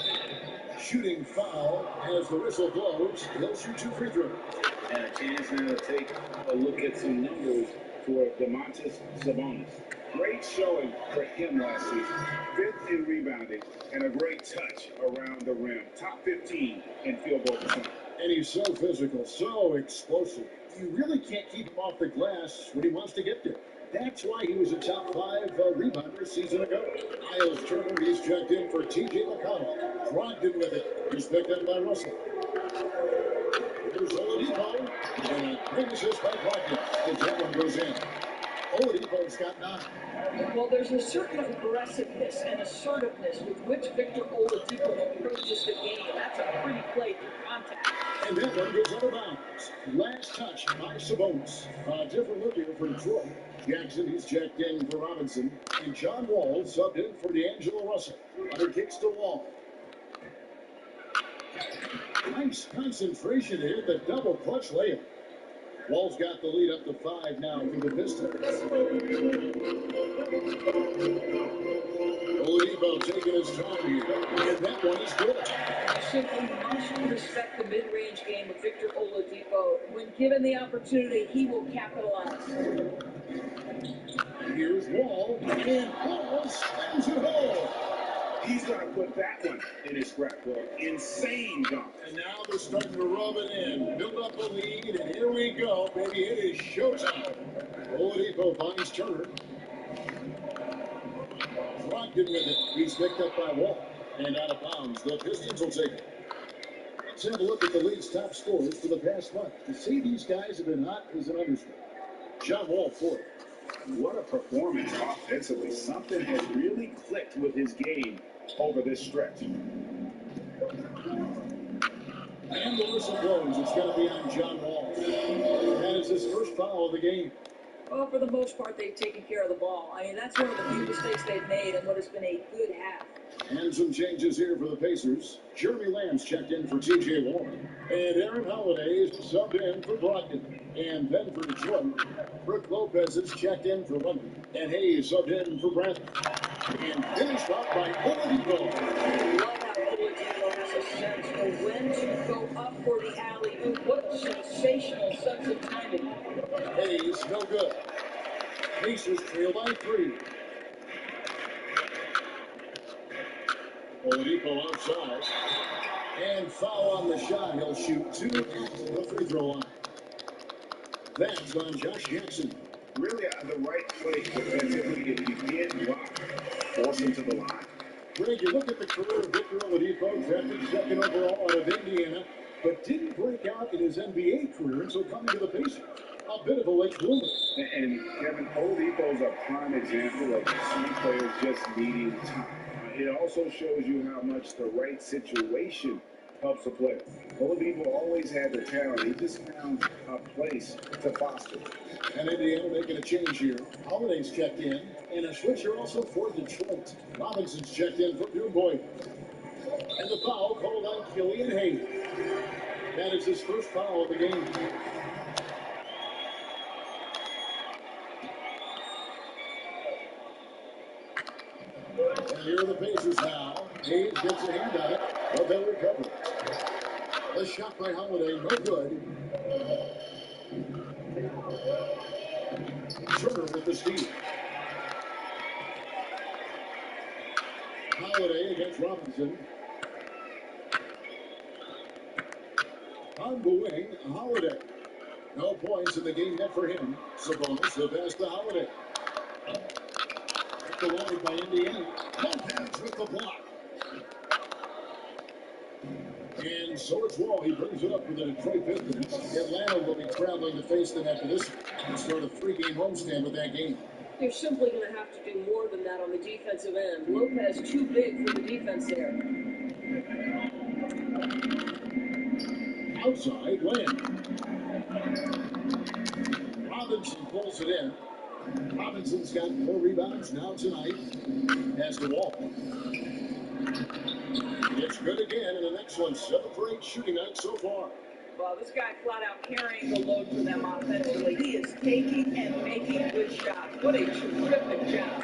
Shooting foul as the whistle blows. He'll shoot 2 free throws. And a chance now to take a look at some numbers for Domantas Sabonis. Great showing for him last season. 5th in rebounding and a great touch around the rim. Top 15 in field goal percentage. And he's so physical, so explosive. You really can't keep him off the glass when he wants to get there. That's why he was a top 5 rebounder a season ago. Miles Turner, he's checked in for T.J. McConnell. Brogdon with it. He's picked up by Russell. Here's Oladipo. And a great assist by Brogdon. And that one goes in. Oladipo's got 9. Well, there's a certain aggressiveness and assertiveness with which Victor Oladipo approaches the game. That's a pretty play through contact. And that one goes out of bounds. Last touch by Sabonis. A different look here for Detroit. Jackson, he's checked in for Robinson. And John Wall subbed in for D'Angelo Russell. Under kicks to Wall. Nice concentration to hit the double clutch layup. Wall's got the lead up to 5 now for the Pistons. Oladipo taking his time here. And that one is good. You simply must respect the mid-range game of Victor Oladipo. When given the opportunity, he will capitalize. Here's Wall. And Wall slams it home. He's going to put that one in his scrapbook. Insane dunk. And now they're starting to rub it in. Build up the lead, and here we go, baby. It is showtime. Oladipo finds Turner. Brogdon with it. He's picked up by Wall. And out of bounds. The Pistons will take it. Let's have a look at the league's top scorers for the past month. To say these guys have been hot is an understatement. John Wall, 4th. What a performance offensively. Something has really clicked with his game over this stretch. And the whistle blows. It's going to be on John Wall. That is his first foul of the game. Well, for the most part, they've taken care of the ball. I mean, that's one of the few mistakes they've made in what has been a good half. And some changes here for the Pacers. Jeremy Lamb's checked in for T.J. Warren. And Aaron Holiday is subbed in for Brogdon. And then for Detroit, Brook Lopez is checked in for London. And Hayes subbed in for Bradley. And finished off by Oladipo. Love how Oladipo has a sense of when to go up for the alley-oop. What a sensational sense of timing. Hayes, no good. Pacers trail by 3. Oladipo outside. And foul on the shot. He'll shoot 2 at the free throw line. That's on Josh Jackson. Really the right play defensively. If you get blocked, force him to the line. Greg, you look at the career of Victor Oladipo, drafted 2nd overall out of Indiana, but didn't break out in his NBA career until coming to the Pacers. A bit of a late bloomer. And Kevin, Oladipo's a prime example of some players just needing time. It also shows you how much the right situation helps a player. Oladipo always had the talent. He just found a place to foster. And Indiana making a change here. Holiday's checked in, and a switcher also for Detroit. Robinson's checked in for Dumboya. And the foul called on Killian Hayes. That is his first foul of the game. And here are the Pacers now. Hayes gets a hand on it, but they'll recover. The shot by Holiday, no good. Turner with the steal. Holiday against Robinson. On the wing, Holiday. No points in the game net for him. Sabonis, the pass to Holiday. Picked away by Indiana. Lopez with the block. And so it's Wall. He brings it up for the Detroit Pistons. Atlanta will be traveling to face them after this and start a 3-game homestand with that game. They're simply going to have to do more than that on the defensive end. Lopez too big for the defense there. Outside, Lamb. Robinson pulls it in. Robinson's got 4 rebounds now tonight. Has the Wall. It's good again, and the next one 7 for 8 shooting night so far. Well, this guy flat out carrying the load for them offensively. He is taking and making good shots. What a terrific job.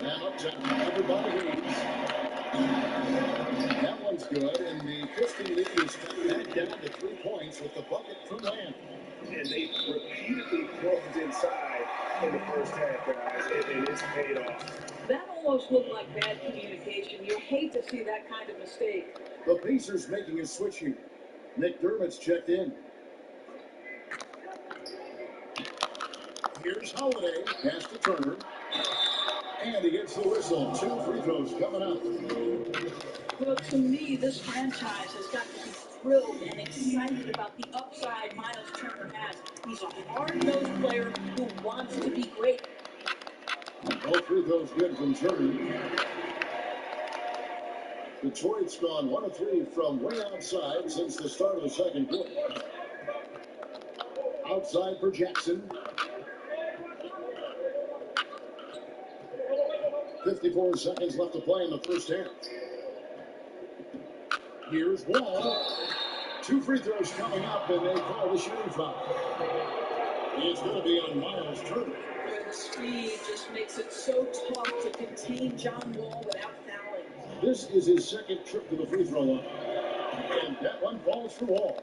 Now up top, covered by Reeves. That one's good, and the Piston lead is cut back down to 3 points with the bucket from Lamb. And they repeatedly closed inside in the first half, guys, and it's paid off. That almost looked like bad communication. You hate to see that kind of mistake. The Pacers making a switch here. McDermott's checked in. Here's Holiday, pass to Turner. And he gets the whistle. 2 free throws coming up. Well, to me, this franchise has got to be thrilled and excited about the upside Miles Turner has. He's a hard-nosed player who wants to be great. All free throws good from Turner. Detroit's gone 1 of 3 from way outside since the start of the second quarter. Outside for Jackson. 54 seconds left to play in the first half. Here's Wall. 2 free throws coming up, and they call the shooting foul. It's going to be on Miles Turner. The speed just makes it so tough to contain John Wall without fouling. This is his second trip to the free throw line. And that one falls for Wall.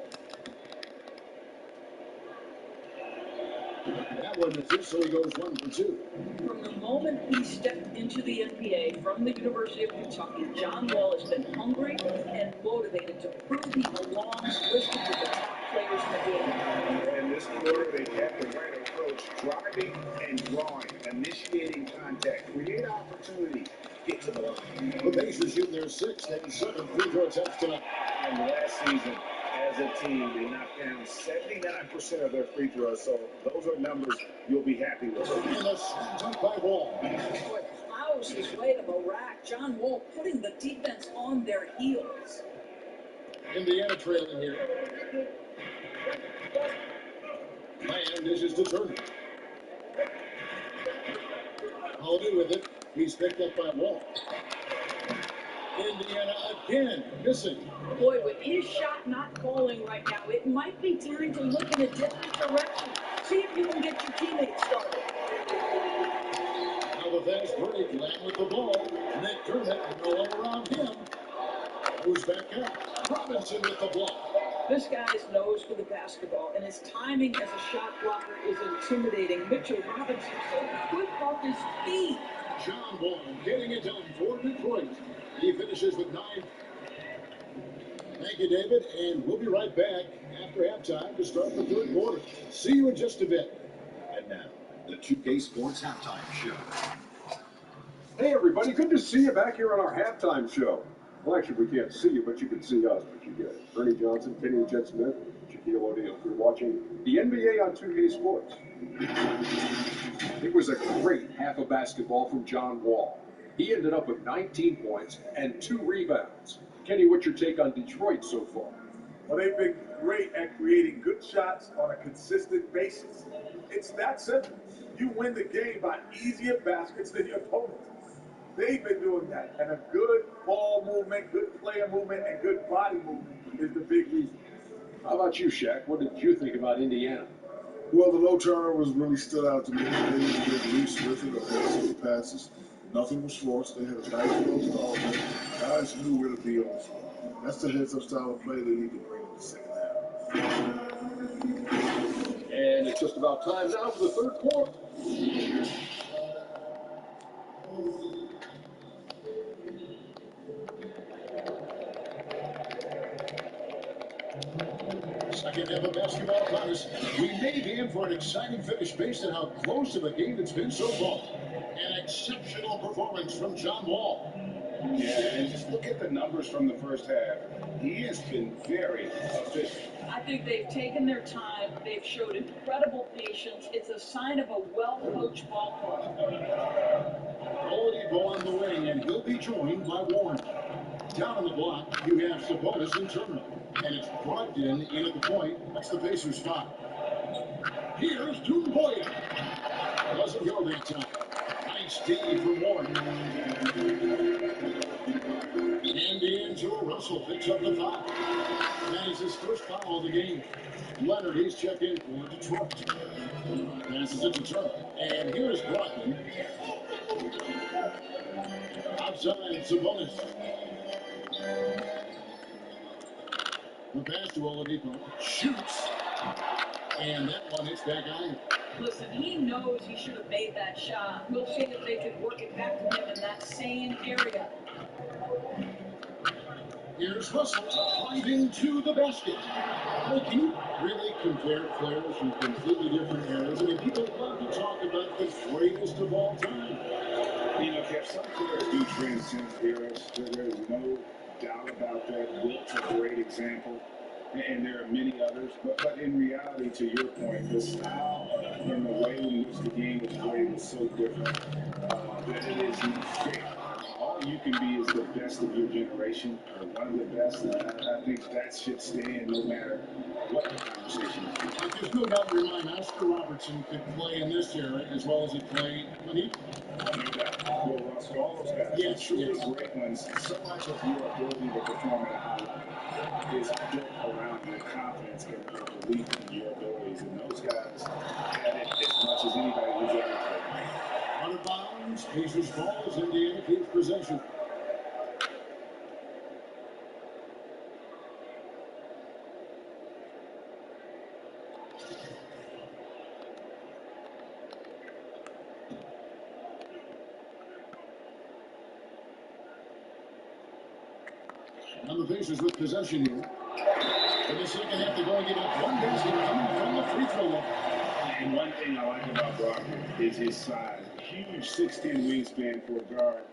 That one misses, so he goes 1 for 2. From the moment he stepped into the NBA from the University of Kentucky, John Wall has been hungry and motivated to prove he belongs listed with the top players in the game. In this quarter, they have the right approach, driving and drawing, initiating contact, create opportunity, get to the line. The Pacers shooting their 6th and 7th free throw attempts tonight. And last season, as a team, they knocked down 79% of their free throws, so those are numbers you'll be happy with. And a shot by Wall. Boy, plows his way to the rack. John Wall putting the defense on their heels. Indiana trailing here. Lamb dishes to Turner. Holiday with it. He's picked up by Wall. Indiana again missing. Boy, with his shot not falling right now, it might be time to look in a different direction. See if you can get your teammates started. Now the fast break. Lamb with the ball. McDermott, no one around him. Moves back out. Robinson with the block. This guy's nose for the basketball, and his timing as a shot blocker is intimidating. Mitchell Robinson so quick off his feet. John Wall getting it done for Detroit. He finishes with 9. Thank you, David, and we'll be right back after halftime to start the third quarter. See you in just a bit. And now, the 2K Sports Halftime Show. Hey, everybody. Good to see you back here on our halftime show. Well, actually, we can't see you, but you can see us, but you get it. Ernie Johnson, Kenny the Jet Smith, Shaquille O'Neal. You're watching the NBA on 2K Sports. It was a great half of basketball from John Wall. He ended up with 19 points and 2 rebounds. Kenny, what's your take on Detroit so far? Well, they've been great at creating good shots on a consistent basis. It's that simple. You win the game by easier baskets than your opponent. They've been doing that. And a good ball movement, good player movement, and good body movement is the big reason. How about you, Shaq? What did you think about Indiana? Well, the low turnovers really stood out to me. They didn't get loose with it or miss the passes. Nothing was forced. They had a nice close offense. Guys knew where to be on the floor. That's the heads-up style of play they need to bring in the second half. And it's just about time now for the third quarter. second half of basketball promise. We may be in for an exciting finish based on how close of a game it's been so far. An exceptional performance from John Wall. Yeah, and just look at the numbers from the first half. He has been very efficient. I think they've taken their time. They've showed incredible patience. It's a sign of a well-coached ball club. Oladipo on the wing, and he'll be joined by Warren. Down on the block, you have Sabonis and Turner. And it's Brogdon in at the point. That's the Pacers' foul. Here's Dumboya. Doesn't go that time. Nice D for Warren. And D'Angelo Russell picks up the foul. That is his first foul of the game. Leonard, he's checked in for Detroit. Passes it to Turner. And here's Brogdon. Outside, Sabonis. The pass to Oladipo. Shoots. And that one hits back iron. Listen, he knows he should have made that shot. We'll see if they can work it back to him in that same area. Here's Russell driving to the basket. Well, can you really compare players from completely different eras? I mean, people love to talk about the greatest of all time. You know, Kev, some players do transcend eras. There's no doubt about that. Wilt's a great example, and there are many others. But in reality, to your point, the style and the way in which the game was played was so different that it is fair. All you can be is the best of your generation, or one of the best. And I think that should stand no matter what the conversation is. There's no doubt in your mind, Oscar Robertson could play in this era as well as he played when he. No doubt. Bill Russell, all those guys. Yes, truly great ones. So much of your ability to perform at a high level is built around your confidence and your belief in your abilities. And those guys had it as much as anybody who's ever played. Out of bounds, Pacers ball as Indiana keeps possession. And the Pacers with possession here. In the second half, they're going to give up one basket coming from the free throw line. And one thing I like about Brogdon is his size. Huge 6'10" wingspan for a guard.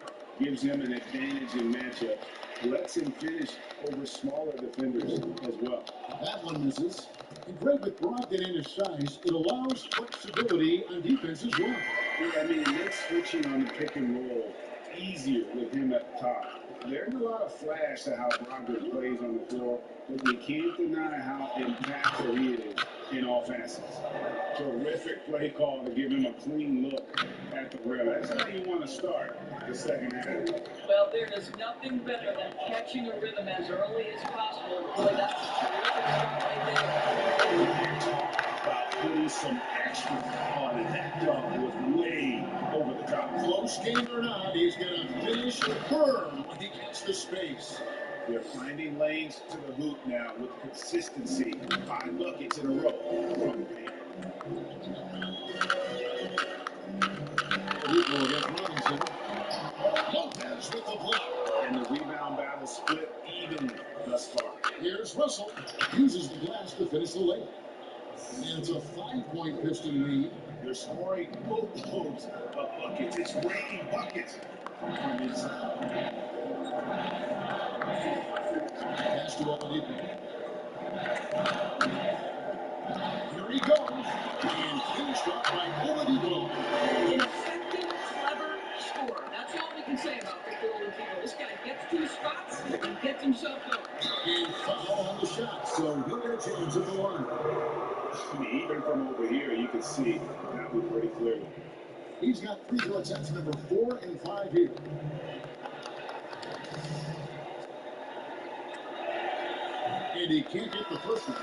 Gives him an advantage in matchup. Lets him finish over smaller defenders as well. That one misses. And great with Brogdon and his size, it allows flexibility on defense as well. Yeah, I mean, it makes switching on the pick and roll easier with him at the top. There's a lot of flash to how Brogdon plays on the floor, but you can't deny how impactful he is in all facets. Terrific play call to give him a clean look at the rim. That's how you want to start the second half. Well, there is nothing better than catching a rhythm as early as possible. Boy, that's a terrific start right there. About putting some extra on it. That dunk was way over the top. Close game or not, he's going to finish firm when he gets the space. They're finding lanes to the hoop now with consistency. 5 buckets in a row from the paint. Oladipo against Robinson. Lopez with the block. And the rebound battle split evenly thus far. Here's Russell. Uses the glass to finish the lane. And it's a 5-point Piston lead. They're scoring boatloads of buckets. It's raining buckets from inside. Pass to Oladipo. Here he goes. And finished up by Oladipo. An effective, clever scorer. That's all we can say about Victor Oladipo. This guy gets to his spots and gets himself going. And foul on the shot, so he'll get a chance at the line. I mean, even from over here, you can see that one pretty clearly. He's got free throw attempts number 4 and 5 here. And he can't get the first one.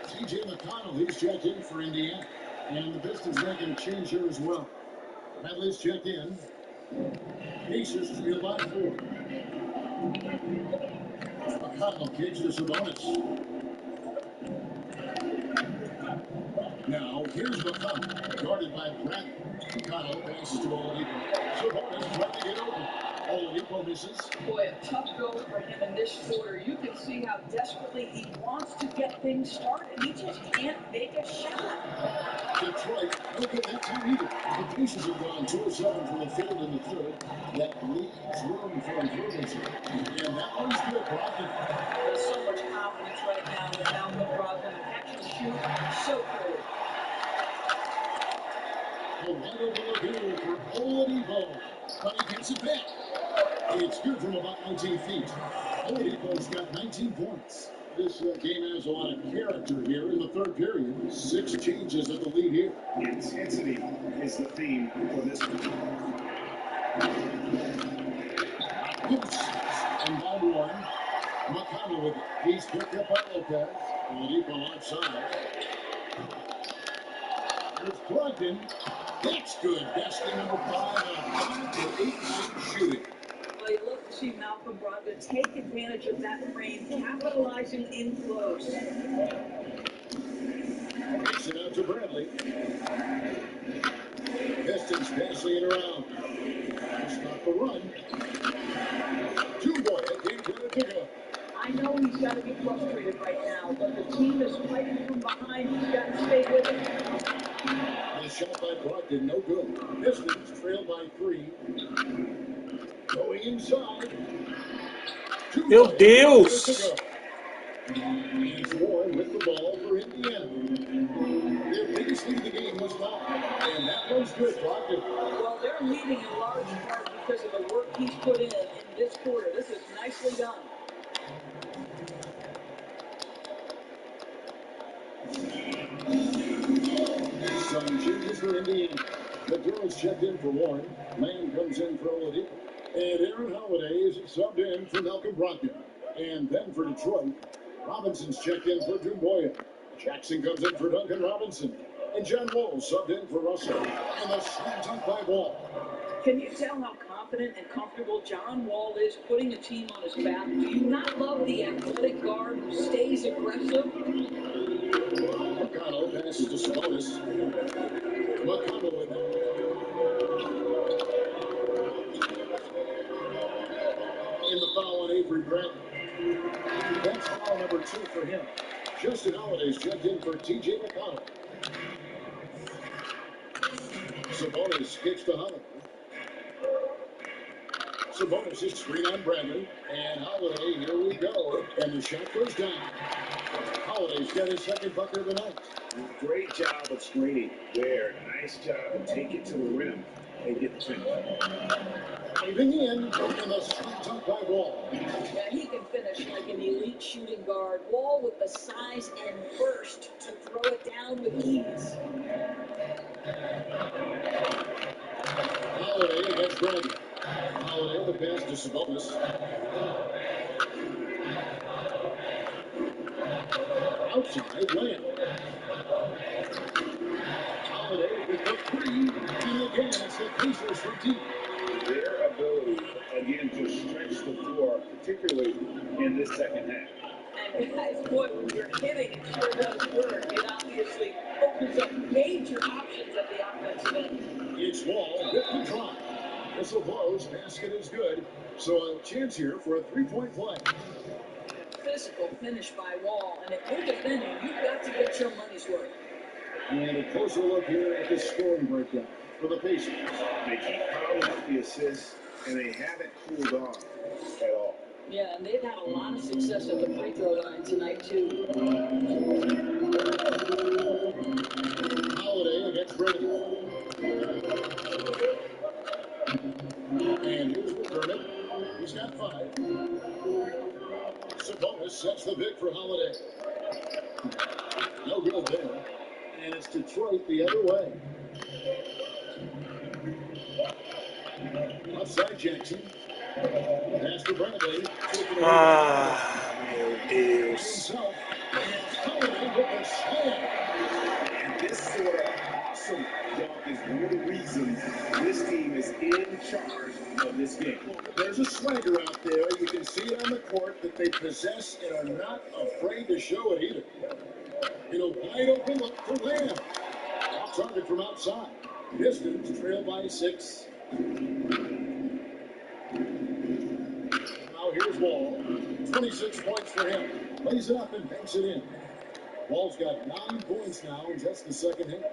T.J. McConnell, he's checked in for Indiana. And the Pistons making a change here as well. Medley's checked in. Pacers trail by 4. McConnell kicks to Sabonis. Now, here's McConnell, guarded by Bradley. McConnell passes to Oladipo. Sabonis trying to get open. Oladipo misses. Boy, a tough go for him in this quarter. You can see how desperately he wants to get things started. He just can't make a shot. Detroit, no good that time either. The Pacers have gone 2 of 7 from the field in the third. That leaves room for improvements here. And that one's good, Brogdon. There's so much confidence right now in Malcolm Brogdon. Catch and shoot, so good. A wide open look here for Oladipo. But he gets it back. It's good from about 19 feet. Oladipo's got 19 points. This game has a lot of character here in the third period. 6 changes at the lead here. Intensity is the theme for this one. Goose. And by one. McConnell with it. He's picked up by Lopez. Oladipo outside. It's Brogdon. That's good. Basket number 5 and a 5 for 8-point shooting. Well, you love to see Malcolm Brogdon take advantage of that frame, capitalizing in close. Takes it out to Bradley. Pistons passing it around. Stop the run. Two-boy can't get it to go. I know he's got to be frustrated right now, but the team is fighting from behind. He's got to stay with it. The shot by Brogdon, no good. Pistons trail by 3. Going inside. Meu Deus! He's Warren with the ball for Indiana. Their biggest lead of the game was 5. And that one's good, Brogdon. Well, they're leading in large part because of the work he's put in this quarter. This is nicely done. Some changes for Indiana. McDermott's checked in for Warren. Lamb comes in for Oladipo. And Aaron Holiday is subbed in for Malcolm Brogdon. And then for Detroit, Robinson's checked in for Dumboya. Jackson comes in for Duncan Robinson. And John Wall subbed in for Russell. And the slam dunk by Wall. Can you tell how confident and comfortable John Wall is putting a team on his back? Do you not love the athletic guard who stays aggressive? McConnell passes to Sabonis. McConnell with it. In the foul on Avery Bradley. That's foul number 2 for him. Justin Holiday's checked in for T.J. McConnell. Sabonis gets to Holiday. Sabonis is screen on Bradley. And Holiday, here we go. And the shot goes down. Holiday's got his second bucket of the night. Great job of screening there. Nice job to take it to the rim and get the finish. Diving in the slam dunk by Wall. Yeah, he can finish like an elite shooting guard. Wall with the size and burst to throw it down with ease. Holiday against Bradley. Holiday with the pass to Sabonis. Outside Lamb. Holiday with the 3. And again, it's the Pacers for deep. Their ability, again, to stretch the floor, particularly in this second half. And guys, boy, when you're hitting, it sure does work. It obviously opens up major options at the offensive end. It's Wall with the drive. Whistle blows, basket is good. So a chance here for a 3-point play. Physical finish by Wall, and if you're defending, you've got to get your money's worth. And a closer look here at the scoring breakdown for the Pacers. They keep piling up the assists, and they haven't cooled off at all. Yeah, and they've had a lot of success at the free throw line tonight, too. Holiday against Bradley. And here's McDermott. He's got 5. Sabonis sets the pick for Holiday. No good there. And it's Detroit the other way. Outside Jackson. Pass to Bradley. Meu Deus. Holiday with the slam. And this sort of awesome dunk is one of the reasons this team is in charge of this game. There's a swagger out there. You can see it on the court that they possess and are not afraid to show it either. In a wide open look for Lamb. Off target from outside. Pistons trail by 6. Now here's Wall. 26 points for him. Lays it up and banks it in. Wall's got 9 points now in just the second half.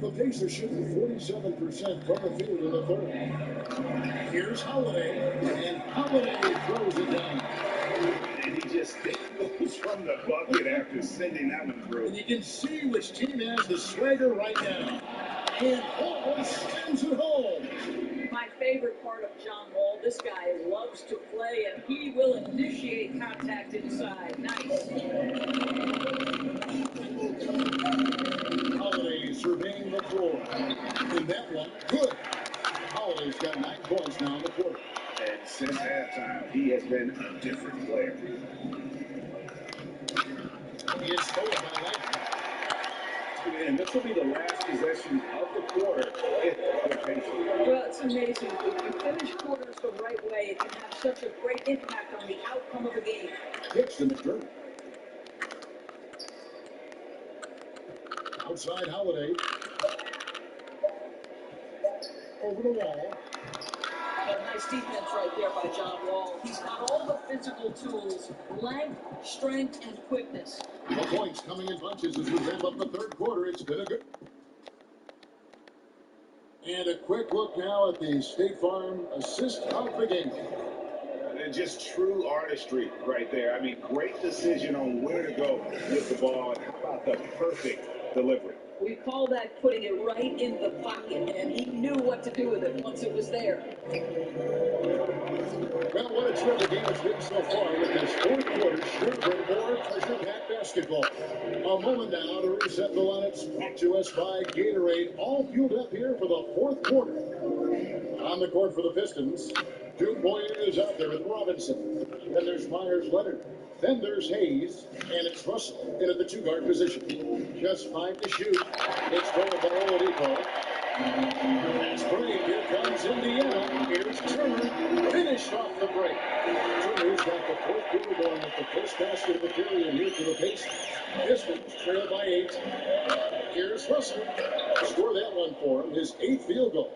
The Pacers shooting 47% from the field in the third. Here's Holiday, and Holiday throws it down. And he just goes from the bucket after sending that one through. And you can see which team has the swagger right now. And Wall slams it home. My favorite part of John Wall, this guy loves to play, and he will initiate contact inside. Nice. Holiday surveying the floor. And that one, good. Holiday's got 9 points now in the quarter. And since halftime, he has been a different player. He is stolen by Lightning. And this will be the last possession of the quarter. Well, it's amazing. If you finish quarters the right way, it can have such a great impact on the outcome of a game. Pitch to McDermott. Outside Holiday. Over the Wall. Nice defense right there by John Wall. He's got all the physical tools, length, strength, and quickness. The points coming in bunches as we wrap up the third quarter. It's been a good. And a quick look now at the State Farm assist of the game. Just true artistry right there. I mean, great decision on where to go with the ball. And how about the perfect delivery? We call that putting it right in the pocket, and he knew what to do with it once it was there. Well, what a terrific game it's been so far with this fourth quarter. Sure, for more treasure-packed basketball. A moment now to reset the lineups. Brought to us by Gatorade. All fueled up here for the fourth quarter. On the court for the Pistons, Duke Boyer is out there with Robinson. Then there's Myers Leonard. Then there's Hayes, and it's Russell in at the 2-guard position. Just 5 to shoot. It's stolen by Oladipo. That's great. Here comes Indiana. Here's Turner. Finished off the break. Turner's got the fourth quarter going with the first basket of the period here for the Pacers. Pistons trail by 8. Here's Russell. Score that one for him. His 8th field goal.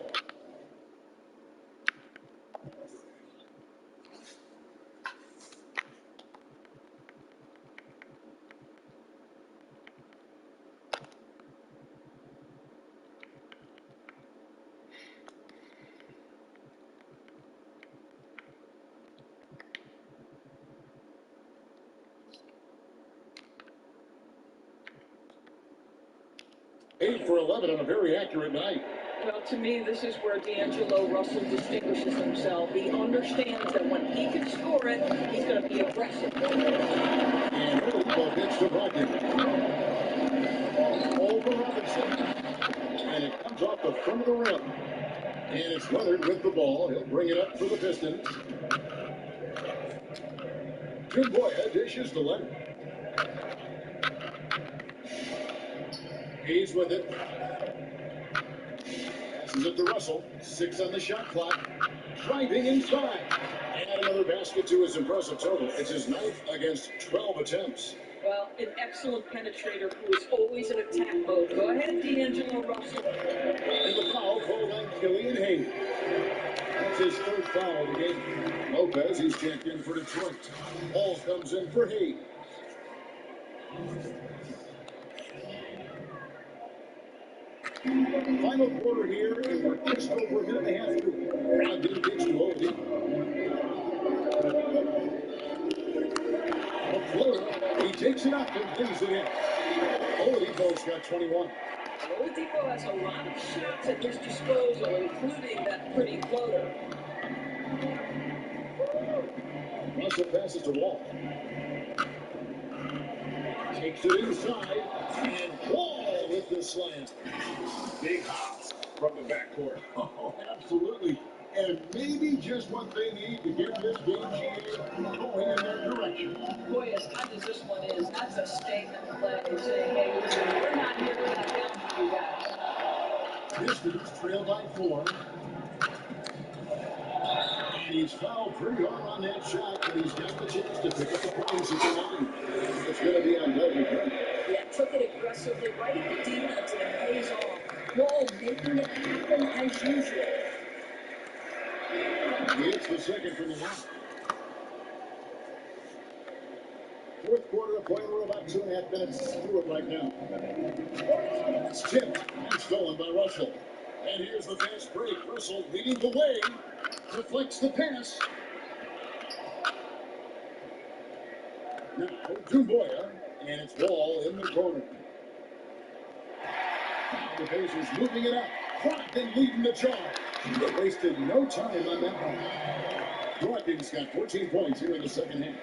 Eight for 11 on a very accurate night. Well, to me, this is where D'Angelo Russell distinguishes himself. He understands that when he can score it, he's going to be aggressive. And Oladipo gets to Brogdon. Over Robinson. And it comes off the front of the rim. And it's Leonard with the ball. He'll bring it up for the Pistons. Jim Boya dishes to Leonard. He's with it. Passes it to Russell. 6 on the shot clock. Driving inside. And another basket to his impressive total. It's his 9th against 12 attempts. Well, an excellent penetrator who is always in attack mode. Go ahead, D'Angelo Russell. And the foul called on Killian Hayes. That's his 3rd foul of the game. Lopez, he's checked in for Detroit. Hall comes in for Hayes. Final quarter here, and we're just over a minute and a half through. Brogdon gets to Oladipo. A floater. He takes it up and brings it in. Oladipo's got 21. Oladipo has a lot of shots at his disposal, including that pretty floater. Russell passes to Wall. Takes it inside, and Wall with the slam. Big hops from the backcourt. Oh, absolutely. And maybe just what they need to get this game going in their direction. Boy, as tight as this one is, that's a statement play saying, hey, listen, we're not here to back down for you guys. Pistons trail by 4. And he's fouled pretty hard on that shot, but he's got the chance to pick up the points at the line. It's going to be on Doug. Yeah, took it aggressively right at the defense, and it pays off. Wall making it happen as usual. It's the second from the line. Fourth quarter of play. We're about 2.5 minutes through it right now. It's tipped and stolen by Russell. And here's the fast break. Russell leading the way. Deflects the pass. Now, Dumboya, and it's Wall in the corner. Now the Pacers moving it up. Brogdon leading the charge. They wasted no time on that one. Brogdon's got 14 points here in the second half.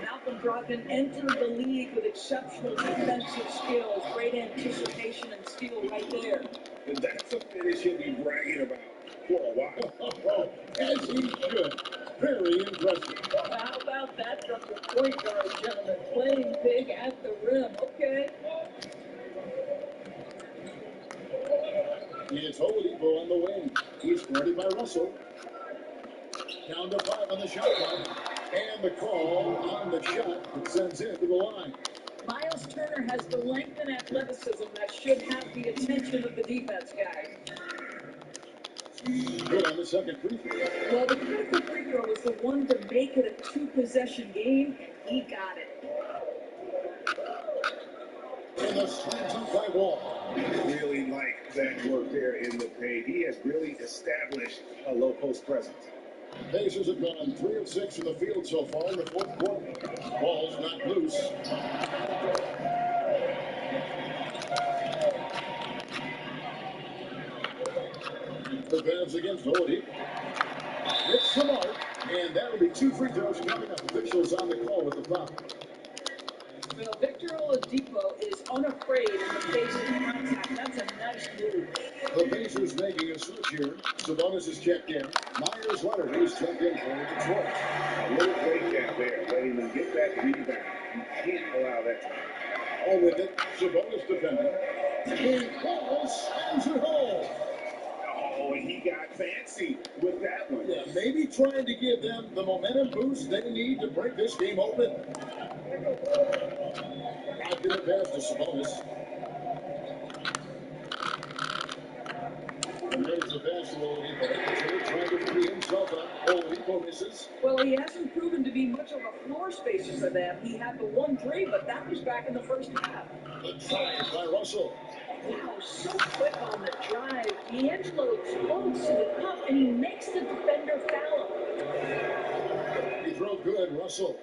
Malcolm Brogdon entered the league with exceptional defensive skills, great anticipation and steal right there. And that's a finish he'll be bragging about for a while. As he should. Very impressive. How about that from the point guard, gentlemen? Playing big at the rim. Okay. It's Oladipo on the wing. He's guarded by Russell. Down to 5 on the shot clock. And the call on the shot that sends him to the line. Miles Turner has the length and athleticism that should have the attention of the defense guys. Good on the second free throw. Well, the critical free throw was the one to make it a two-possession game. He got it. And the slam dunk by Wall. Really like that work there in the paint. He has really established a low post presence. Pacers have gone 3 of 6 in the field so far in the fourth quarter. Ball's not loose. The pass against Oladipo. It's the mark, and that'll be 2 free throws coming up. Officials on the call with the foul. Well, Victor Oladipo is unafraid in the face of contact. That's a nice move. The Pacers making a switch here. Sabonis is checked in. Myers Leonard is checked in for Detroit. A little breakdown there, letting them get that rebound. You can't allow that to happen. All with it, Sabonis defending. And Paul slams it home. Oh, and he got fancy with that one. Yeah, maybe trying to give them the momentum boost they need to break this game open. Back in the pass to Sabonis. And there's the pass to Oladipo. Trying to free himself up. Oladipo misses. Well, he hasn't proven to be much of a floor spacer for them. He had the 1-3, but that was back in the first half. The drive by Russell. Wow, so quick on the drive. D'Angelo floats to the cup, and he makes the defender foul him. He throw good, Russell.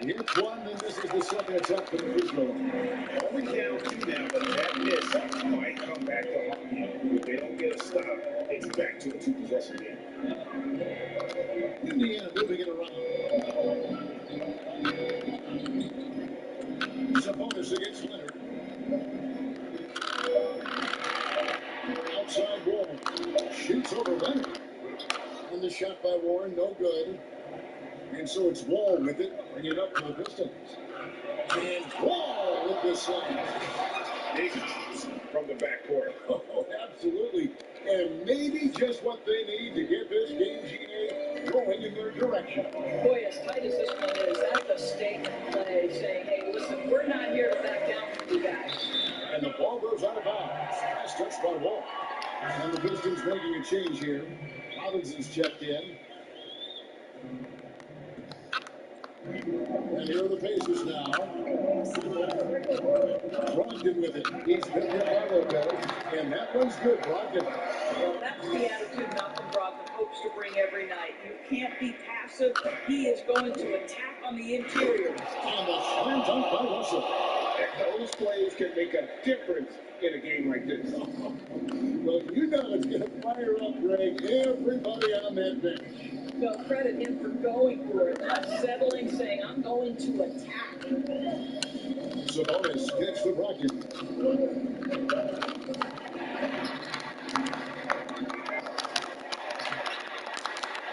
It's one, and this is the second attempt for the free throw. Only down 2 now, but that miss might come back to haunt you. If they don't get a stop, it's back to a 2-possession game. Indiana moving it around. Sabonis against Leonard. Outside Warren. Shoots over Leonard. And the shot by Warren, no good. And so it's Wall with it, bringing it up to the Pistons. And Wall with the slam. Big shots from the backcourt. Oh, absolutely. And maybe just what they need to get this game, GA, going in their direction. Boy, as tight as this one is, that's a statement play saying, hey, listen, we're not here to back down from you guys. And the ball goes out of bounds. Nice touch by Wall. And the Pistons making a change here. Robinson's checked in. And here are the Pacers now. Brogdon with it. He's picked up by Lopez. And that one's good, Brogdon. Well, that's the attitude Malcolm Brogdon hopes to bring every night. You can't be passive. He is going to attack on the interior. And the slam dunk by Russell. And those plays can make a difference in a game like this. Well, you know it's going to fire up, Greg. Everybody on that bench. Well, credit him for going for it, not settling, saying, I'm going to attack. Sabonis gets the Brogdon.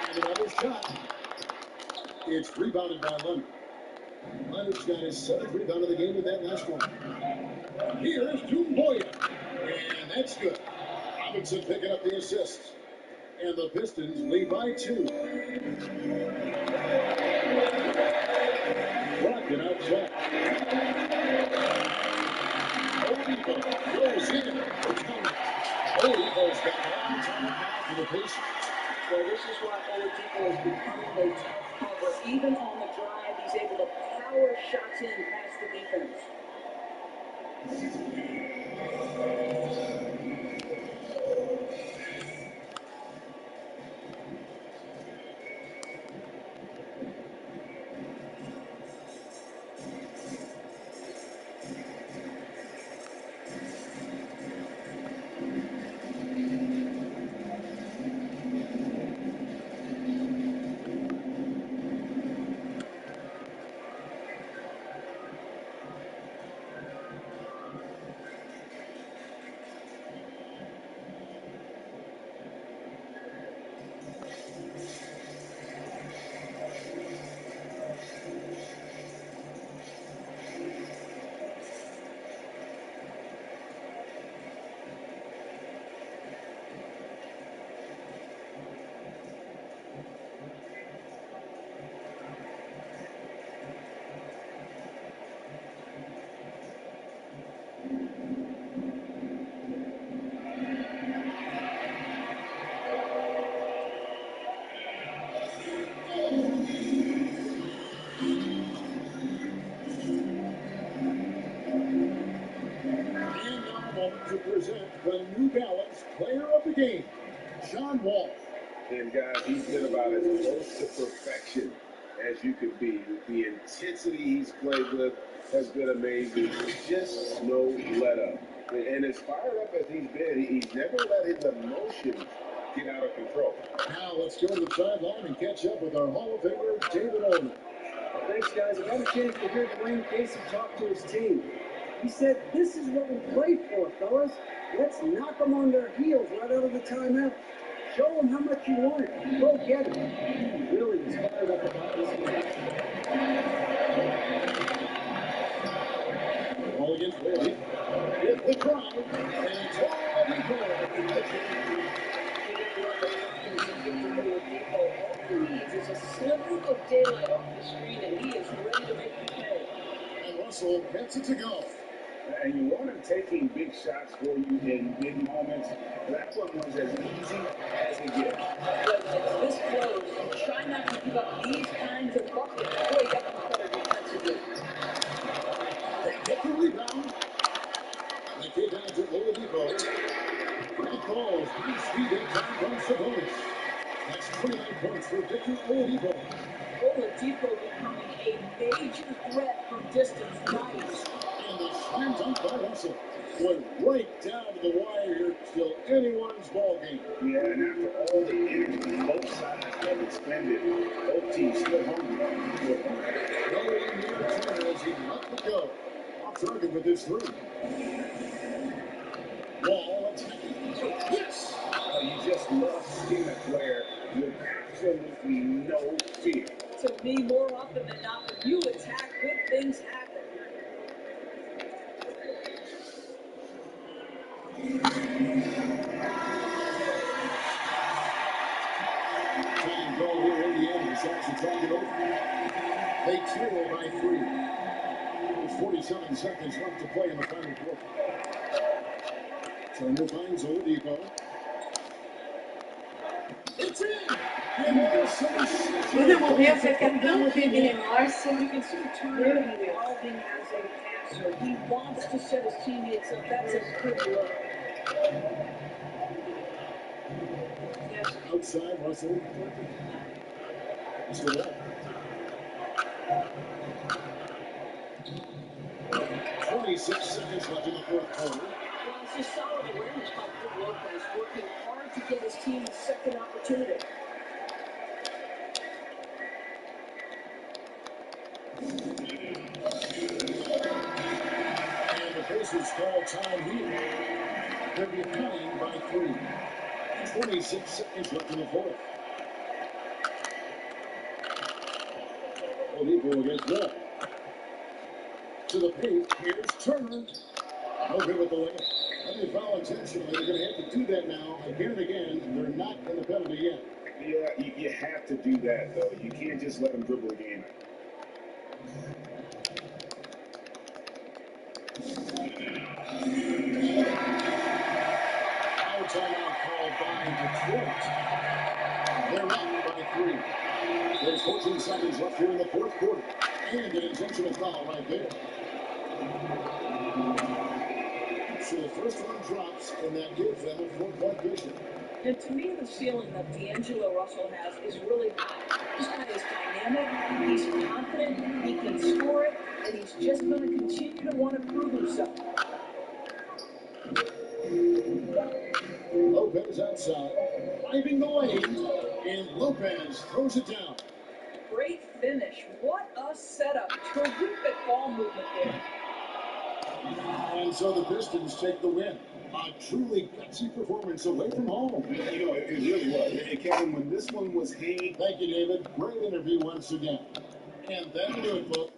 And another shot. It's rebounded by Leonard. Leonard's got his 7th rebound of the game in that last one. Here's Dumboya. And that's good. Robinson picking up the assists. And the Pistons lead by 2. Brogdon outside. Oladipo goes in. Oladipo on top now for the Pacers. Well, this is why Oladipo is becoming a tough cover. Even on the drive, he's able to power shots in past the defense. To present the New Balance Player of the Game, John Wall. And guys, he's been about as close to perfection as you could be. The intensity he's played with has been amazing. Just no let up. And as fired up as he's been, he's never let his emotions get out of control. Now let's go to the sideline and catch up with our Hall of Famer, David Ullman. Thanks, guys. I got a chance to hear Dwayne Casey talk to his team. He said, "This is what we played for, fellas. Let's knock them on their heels right out of the timeout. Show them how much you want it. Go get it." He really was fired up about this game. Ball against Wade. Hit the drive. And it's all the goal. All he needs is a sliver of daylight off the screen, and he is ready to make you pay. And Russell gets it to go. And you want him taking big shots for you in big moments. That one was as easy as it gets. But it's this close. Try not to give up these kinds of buckets. Boy, you got to be better defensively. They get the rebound. They get down to Oladipo. That ball is high speed in time from Sabonis. That's 29 points for Victor Oladipo. Oladipo becoming a major threat from distance. Nice. And the slam dunk by Russell went right down to the wire here. Still anyone's ball game. Yeah, and after all the energy both sides have expended, both teams still hungry. Going near Turner as he left it go. Off target with this three. Wall attacking. Yes! You just love seeing a player with absolutely no fear. To me, more often than not, when you attack, good things happen. Time goal here. Indiana decides to take it over. They trail by 3. With 47 seconds left to play in the final quarter. Turner finds Oladipo. It's in! Vous demandez à faire quelqu'un qui est Mars. You can see Turner evolving as a passer. He wants to set his teammates up. That's a good look. Yes. Outside, Russell. It's the wall. 26 seconds left in the fourth quarter. Well, it's just solid awareness by Brook Lopez, working hard to get his team a second opportunity. And the Pacers call time here. They're behind by 3. 26 seconds left in the fourth. Oladipo against Wall. To the paint, here's Turner. No good with the layup. Let me foul intentionally. They're going to have to do that now again and again. They're not in the penalty yet. Yeah, you have to do that, though. You can't just let them dribble the game. timeout called by Detroit. They're up by 3. There's 14 seconds left here in the fourth quarter. And an intentional foul right there. So the first one drops, and that gives them a 4-point picture. And to me, the ceiling that D'Angelo Russell has is really high. This guy is dynamic, he's confident, he can score it, and he's just going to continue to want to prove himself. Lopez outside, driving the lane, and Lopez throws it down. Great finish. What a setup. Terrific ball movement there. And so the Pistons take the win. A truly gutsy performance away from home. You know, it really was. Kevin, when this one was hanging. Thank you, David. Great interview once again. And that'll do it, folks.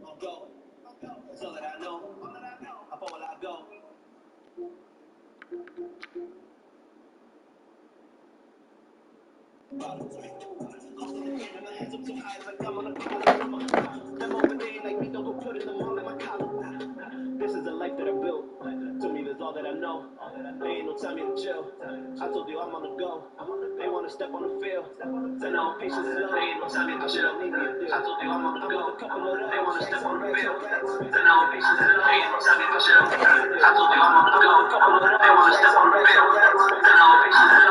I'll go. That's all that I know. How far will I go? Hands up so high as I come on the collar. Them over there like me, don't go put it all in my collar. This is the life that I built. To me, that's all that I know. There ain't no time here to chill. I told you I'm on the go. They wanna step on the field. Then all patience is love. There ain't no time here to chill. I told you I'm on the go. They wanna step on the field. Then all patience is love. There ain't no time here to chill. I told you I'm on the go. They wanna step on the field. Then all patience is love.